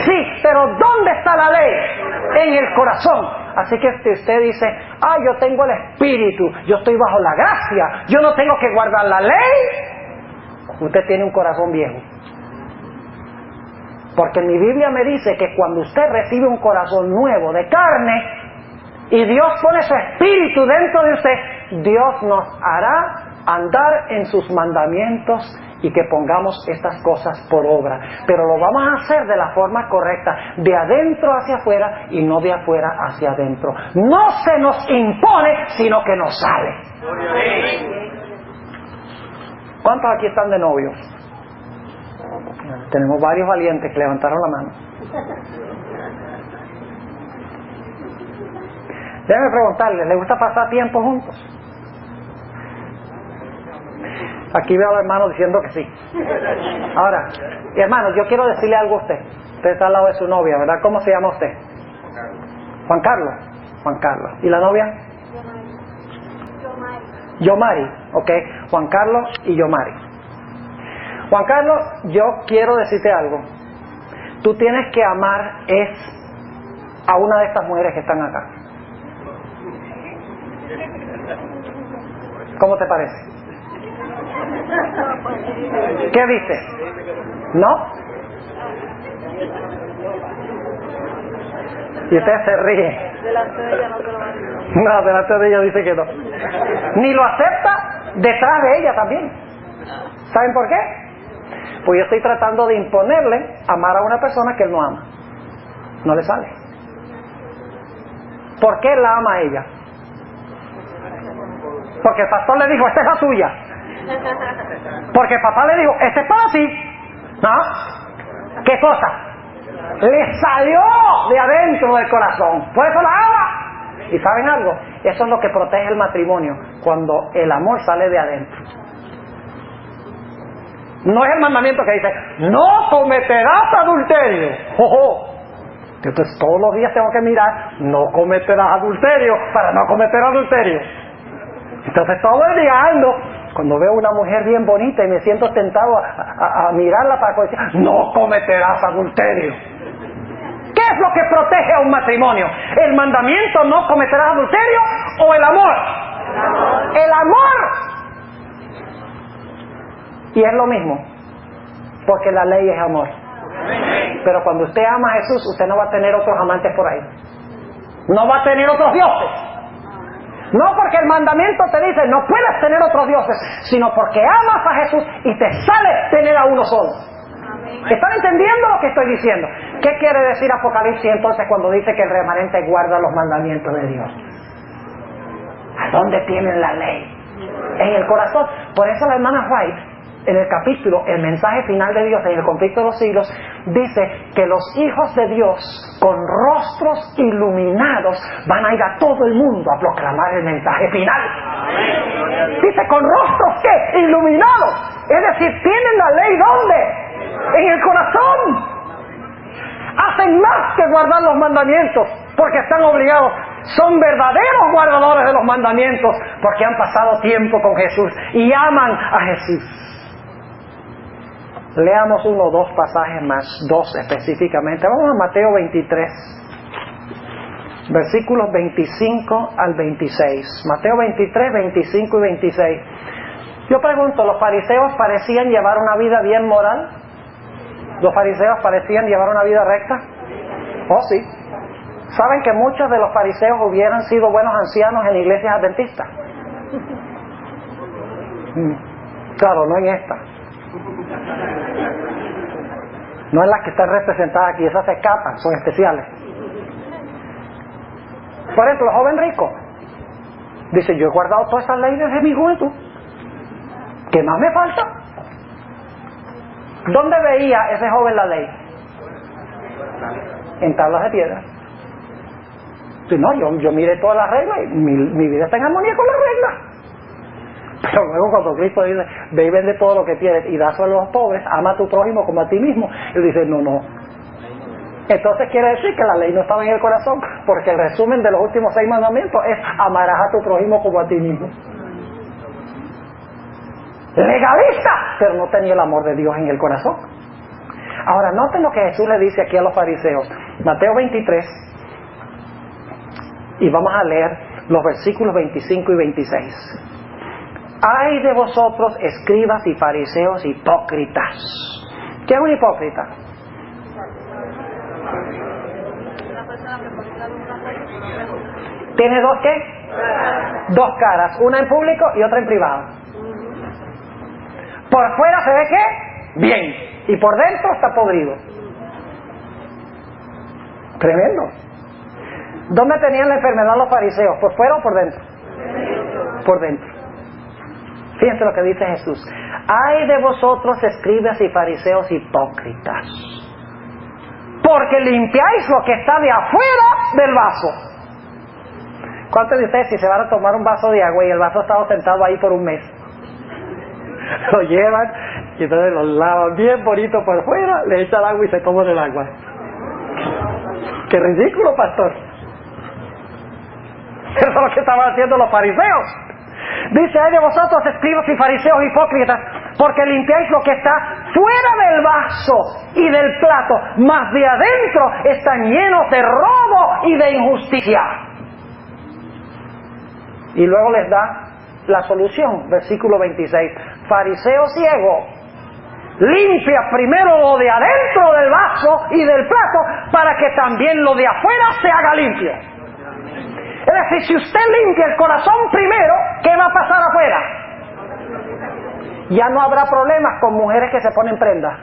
Sí, pero ¿dónde está la ley? En el corazón. Así que si usted dice, yo tengo el espíritu, yo estoy bajo la gracia, yo no tengo que guardar la ley, usted tiene un corazón viejo. Porque mi Biblia me dice que cuando usted recibe un corazón nuevo de carne y Dios pone su espíritu dentro de usted, Dios nos hará andar en sus mandamientos y que pongamos estas cosas por obra. Pero lo vamos a hacer de la forma correcta, de adentro hacia afuera y no de afuera hacia adentro. No se nos impone, sino que nos sale. ¿Cuántos aquí están de novios? Tenemos varios valientes que levantaron la mano. Déjenme preguntarles, ¿les gusta pasar tiempo juntos? Aquí veo a los hermanos diciendo que sí. Ahora, hermanos, yo quiero decirle algo a usted. Usted está al lado de su novia, ¿verdad? ¿Cómo se llama usted? Juan Carlos. Juan Carlos. ¿Y la novia? Yomari. Ok, Juan Carlos y Yomari. Juan Carlos, yo quiero decirte algo. Tú tienes que amar a una de estas mujeres que están acá. ¿Cómo te parece? ¿Qué dices? ¿No? Y usted se ríe. Delante de ella no te lo va a decir. No, delante de ella dice que no. Ni lo acepta detrás de ella también. ¿Saben por qué? Pues yo estoy tratando de imponerle amar a una persona que él no ama. No le sale. ¿Por qué la ama a ella? Porque el pastor le dijo, esta es la suya. Porque papá le dijo, este es para ti. ¿No? ¿Qué cosa? Le salió de adentro del corazón. Por eso la ama. ¿Y saben algo? Eso es lo que protege el matrimonio. Cuando el amor sale de adentro. No es el mandamiento que dice, no cometerás adulterio. ¡Jojo! Entonces todos los días tengo que mirar, no cometerás adulterio, para no cometer adulterio. Entonces todo el día ando, cuando veo una mujer bien bonita y me siento tentado a mirarla para decir, no cometerás adulterio. ¿Qué es lo que protege a un matrimonio? ¿El mandamiento no cometerás adulterio o el amor? El amor. Y es lo mismo, porque la ley es amor. Pero cuando usted ama a Jesús, usted no va a tener otros amantes por ahí. No va a tener otros dioses. No porque el mandamiento te dice, no puedes tener otros dioses, sino porque amas a Jesús y te sale tener a uno solo. ¿Están entendiendo lo que estoy diciendo? ¿Qué quiere decir Apocalipsis entonces cuando dice que el remanente guarda los mandamientos de Dios? ¿A dónde tienen la ley? En el corazón. Por eso la hermana White, en el capítulo, el mensaje final de Dios en el conflicto de los siglos, dice que los hijos de Dios con rostros iluminados van a ir a todo el mundo a proclamar el mensaje final. Dice, ¿con rostros qué? Iluminados. Es decir, tienen la ley ¿dónde? En el corazón. Hacen más que guardar los mandamientos porque están obligados. Son verdaderos guardadores de los mandamientos porque han pasado tiempo con Jesús y aman a Jesús. Leamos uno o dos pasajes más, dos específicamente. Vamos a Mateo 23, versículos 25 al 26. Mateo 23, 25 y 26. Yo pregunto, ¿los fariseos parecían llevar una vida bien moral? ¿Los fariseos parecían llevar una vida recta? Oh, sí. ¿Saben que muchos de los fariseos hubieran sido buenos ancianos en iglesias adventistas? Claro, no en esta. No en las que están representadas aquí, esas se escapan, son especiales. Por ejemplo, el joven rico dice, yo he guardado todas esas leyes de mi juventud. ¿Qué más me falta? ¿Dónde veía ese joven la ley? En tablas de piedra. Si no, yo miré todas las reglas y mi vida está en armonía con las reglas. Pero luego cuando Cristo dice, ve y vende todo lo que tienes y dáselo a los pobres, ama a tu prójimo como a ti mismo, él dice, no. Entonces quiere decir que la ley no estaba en el corazón, porque el resumen de los últimos 6 mandamientos es, amarás a tu prójimo como a ti mismo. Legalista, pero no tenía el amor de Dios en el corazón. Ahora noten lo que Jesús le dice aquí a los fariseos. Mateo 23, y vamos a leer los versículos 25 y 26. Ay de vosotros, escribas y fariseos hipócritas. ¿Qué es un hipócrita? ¿Tiene dos qué? Dos caras, una en público y otra en privado. Por fuera se ve ¿qué? Bien, y por dentro está podrido. Tremendo. ¿Dónde tenían la enfermedad los fariseos? ¿Por fuera o por dentro? Por dentro. Fíjense lo que dice Jesús. Ay de vosotros, escribas y fariseos hipócritas, porque limpiáis lo que está de afuera del vaso. ¿Cuántos de ustedes, si se van a tomar un vaso de agua y el vaso ha estado sentado ahí por un mes, lo llevan y entonces lo lavan bien bonito por fuera, le echan agua y se toman el agua? ¡Qué ridículo, pastor! Eso es lo que estaban haciendo los fariseos. Dice, ay de vosotros, escribas y fariseos hipócritas, porque limpiáis lo que está fuera del vaso y del plato, mas de adentro están llenos de robo y de injusticia. Y luego les da la solución, versículo 26. Fariseo ciego, limpia primero lo de adentro del vaso y del plato, para que también lo de afuera se haga limpio. Es decir, si usted limpia el corazón primero, ¿qué va a pasar afuera? Ya no habrá problemas con mujeres que se ponen prendas.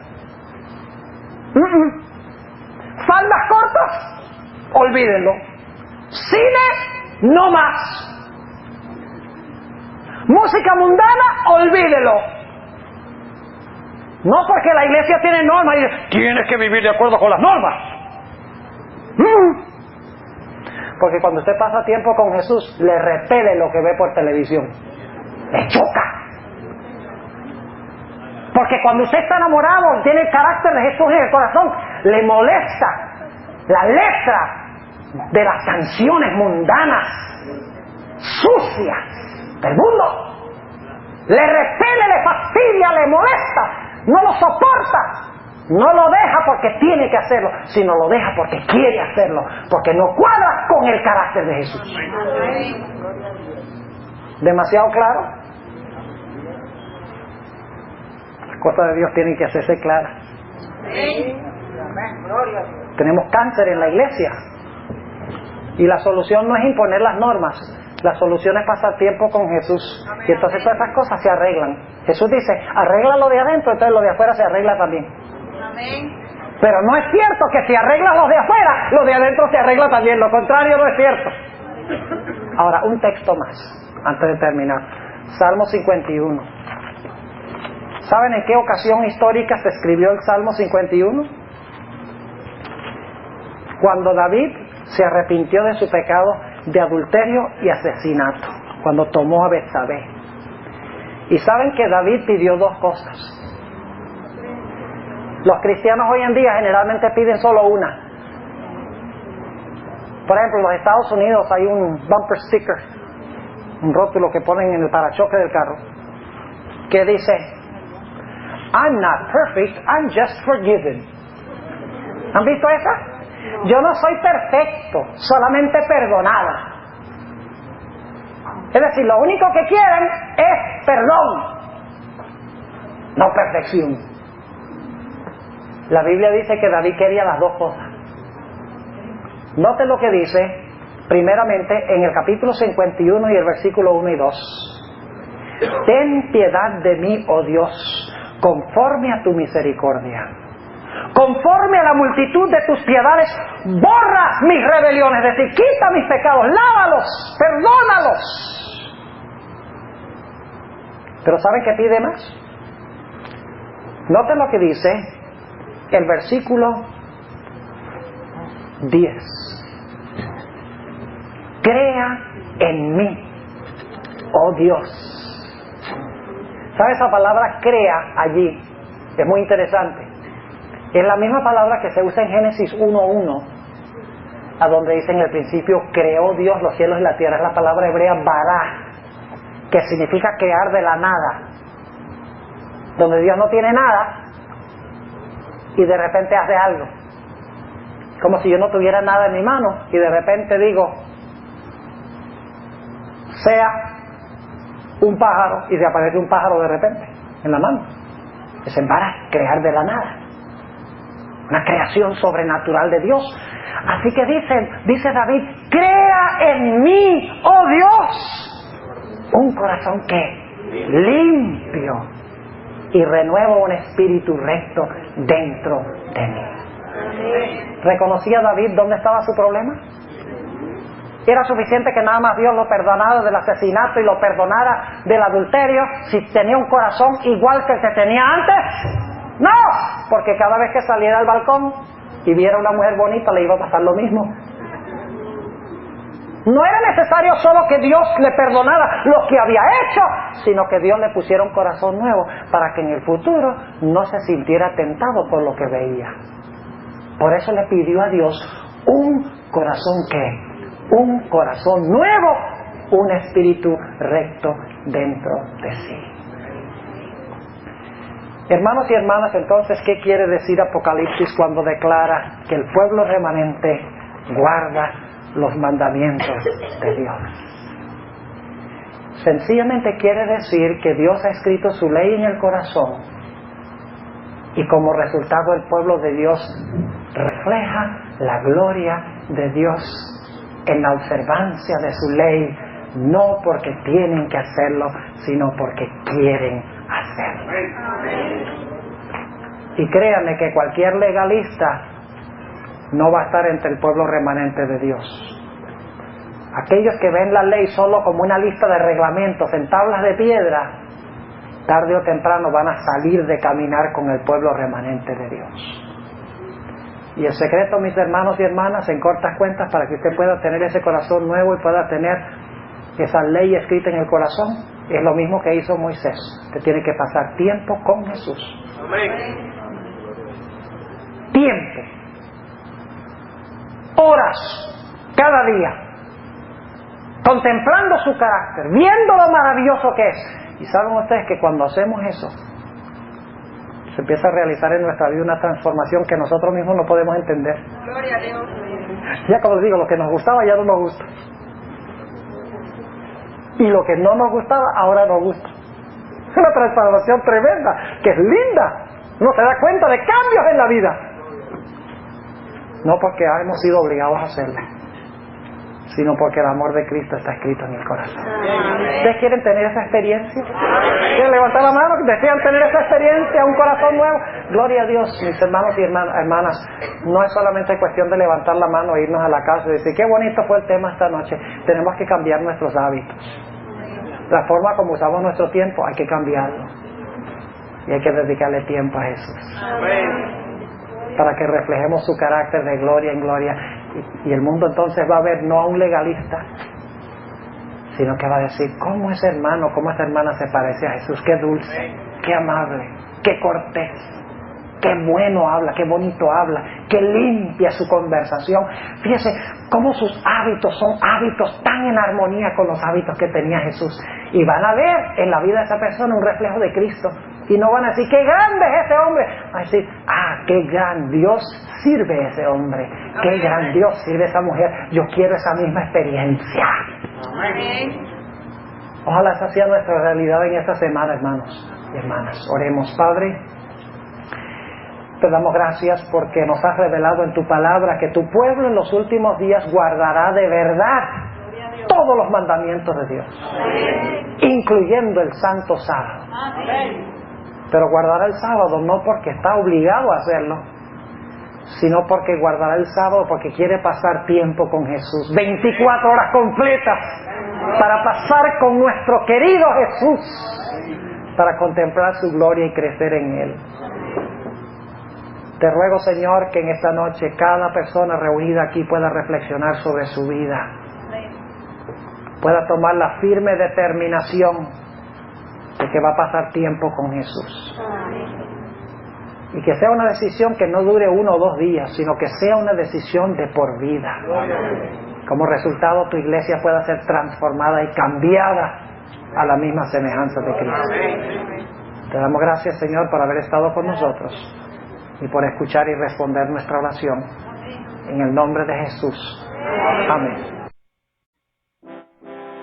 Faldas cortas, olvídenlo. Cine, no más. Música mundana, olvídelo. No porque la iglesia tiene normas y dice, tienes que vivir de acuerdo con las normas. Porque cuando usted pasa tiempo con Jesús, le repele lo que ve por televisión. Le choca. Porque cuando usted está enamorado, tiene el carácter de Jesús en el corazón, le molesta la letra de las canciones mundanas, sucias del mundo. Le repele, le fastidia, le molesta, no lo soporta. No lo deja porque tiene que hacerlo, sino lo deja porque quiere hacerlo, porque no cuadra con el carácter de Jesús. ¿Demasiado claro? Las cosas de Dios tienen que hacerse claras. Tenemos cáncer en la iglesia y la solución no es imponer las normas, la solución es pasar tiempo con Jesús, y entonces todas esas cosas se arreglan. Jesús dice, arregla lo de adentro, entonces lo de afuera se arregla también. Pero no es cierto que si arreglas los de afuera, los de adentro se arregla también. Lo contrario no es cierto. Ahora, un texto más, antes de terminar. Salmo 51. ¿Saben en qué ocasión histórica se escribió el Salmo 51? Cuando David se arrepintió de su pecado de adulterio y asesinato. Cuando tomó a Betsabé. Y saben que David pidió dos cosas. Los cristianos hoy en día generalmente piden solo una. Por ejemplo, en los Estados Unidos hay un bumper sticker, un rótulo que ponen en el parachoque del carro, que dice: I'm not perfect, I'm just forgiven. ¿Han visto esa? Yo no soy perfecto, solamente perdonado. Es decir, lo único que quieren es perdón, no perfección. La Biblia dice que David quería las dos cosas. Note lo que dice, primeramente, en el capítulo 51 y el versículo 1 y 2. Ten piedad de mí, oh Dios, conforme a tu misericordia. Conforme a la multitud de tus piedades, borra mis rebeliones, es decir, quita mis pecados, lávalos, perdónalos. Pero ¿saben qué pide más? Noten lo que dice el versículo 10. Crea en mí, oh Dios. ¿Sabe esa palabra crea allí? Es muy interesante. Es la misma palabra que se usa en Génesis 1:1, a donde dice: en el principio creó Dios los cielos y la tierra. Es la palabra hebrea bará, que significa crear de la nada. Donde Dios no tiene nada y de repente hace algo. Como si yo no tuviera nada en mi mano y de repente digo: sea un pájaro, y se aparece un pájaro de repente en la mano. Es en bará, crear de la nada. Una creación sobrenatural de Dios. Así que dice David: crea en mí, oh Dios, un corazón que limpio, y renuevo un espíritu recto dentro de mí. ¿Reconocía David dónde estaba su problema? ¿Era suficiente que nada más Dios lo perdonara del asesinato y lo perdonara del adulterio si tenía un corazón igual que el que tenía antes? No, porque cada vez que saliera al balcón y viera una mujer bonita le iba a pasar lo mismo. No era necesario solo que Dios le perdonara lo que había hecho, sino que Dios le pusiera un corazón nuevo para que en el futuro no se sintiera tentado por lo que veía. Por eso le pidió a Dios un corazón un corazón nuevo, un espíritu recto dentro de sí. Hermanos y hermanas, entonces, ¿qué quiere decir Apocalipsis cuando declara que el pueblo remanente guarda los mandamientos de Dios? Sencillamente quiere decir que Dios ha escrito su ley en el corazón y como resultado el pueblo de Dios refleja la gloria de Dios en la observancia de su ley, no porque tienen que hacerlo, sino porque quieren hacerlo. Y créanme que cualquier legalista no va a estar entre el pueblo remanente de Dios. Aquellos que ven la ley solo como una lista de reglamentos en tablas de piedra, tarde o temprano van a salir de caminar con el pueblo remanente de Dios. Y el secreto, mis hermanos y hermanas, en cortas cuentas, para que usted pueda tener ese corazón nuevo y pueda tener esa ley escrita en el corazón, es lo mismo que hizo Moisés. Usted tiene que pasar tiempo con Jesús. Amén. Tiempo, horas, cada día, contemplando su carácter, viendo lo maravilloso que es. Y saben ustedes que cuando hacemos eso, se empieza a realizar en nuestra vida una transformación que nosotros mismos no podemos entender. Gloria a Dios. Ya como les digo, lo que nos gustaba ya no nos gusta. Y lo que no nos gustaba ahora nos gusta. Es una transformación tremenda, que es linda. Uno se da cuenta de cambios en la vida. No porque hemos sido obligados a hacerlo, sino porque el amor de Cristo está escrito en el corazón. ¿Ustedes quieren tener esa experiencia? ¿Quieren levantar la mano? ¿Desean tener esa experiencia? ¿Un corazón nuevo? Gloria a Dios, mis hermanos y hermanas. No es solamente cuestión de levantar la mano e irnos a la casa y decir: qué bonito fue el tema esta noche. Tenemos que cambiar nuestros hábitos. La forma como usamos nuestro tiempo hay que cambiarlo. Y hay que dedicarle tiempo a Jesús. Para que reflejemos su carácter de gloria en gloria. Y el mundo entonces va a ver no a un legalista, sino que va a decir, ¿cómo ese hermano, cómo esta hermana se parece a Jesús? Qué dulce, qué amable, qué cortés, qué bueno habla, qué bonito habla, qué limpia su conversación. Fíjese cómo sus hábitos son hábitos tan en armonía con los hábitos que tenía Jesús. Y van a ver en la vida de esa persona un reflejo de Cristo. Y no van a decir, ¡qué grande es ese hombre! Van a decir, ¡qué gran Dios sirve ese hombre! ¡Qué gran Dios sirve esa mujer! Yo quiero esa misma experiencia. Amén. Ojalá esa sea nuestra realidad en esta semana, hermanos y hermanas. Oremos. Padre, te damos gracias porque nos has revelado en tu palabra que tu pueblo en los últimos días guardará de verdad todos los mandamientos de Dios, incluyendo el santo sábado. Pero guardará el sábado no porque está obligado a hacerlo, sino porque guardará el sábado porque quiere pasar tiempo con Jesús, 24 horas completas para pasar con nuestro querido Jesús, para contemplar su gloria y crecer en Él. Te ruego, Señor, que en esta noche cada persona reunida aquí pueda reflexionar sobre su vida, pueda tomar la firme determinación de que va a pasar tiempo con Jesús. Y que sea una decisión que no dure 1 o 2 días, sino que sea una decisión de por vida. Como resultado, tu iglesia pueda ser transformada y cambiada a la misma semejanza de Cristo. Te damos gracias, Señor, por haber estado con nosotros y por escuchar y responder nuestra oración. En el nombre de Jesús. Amén.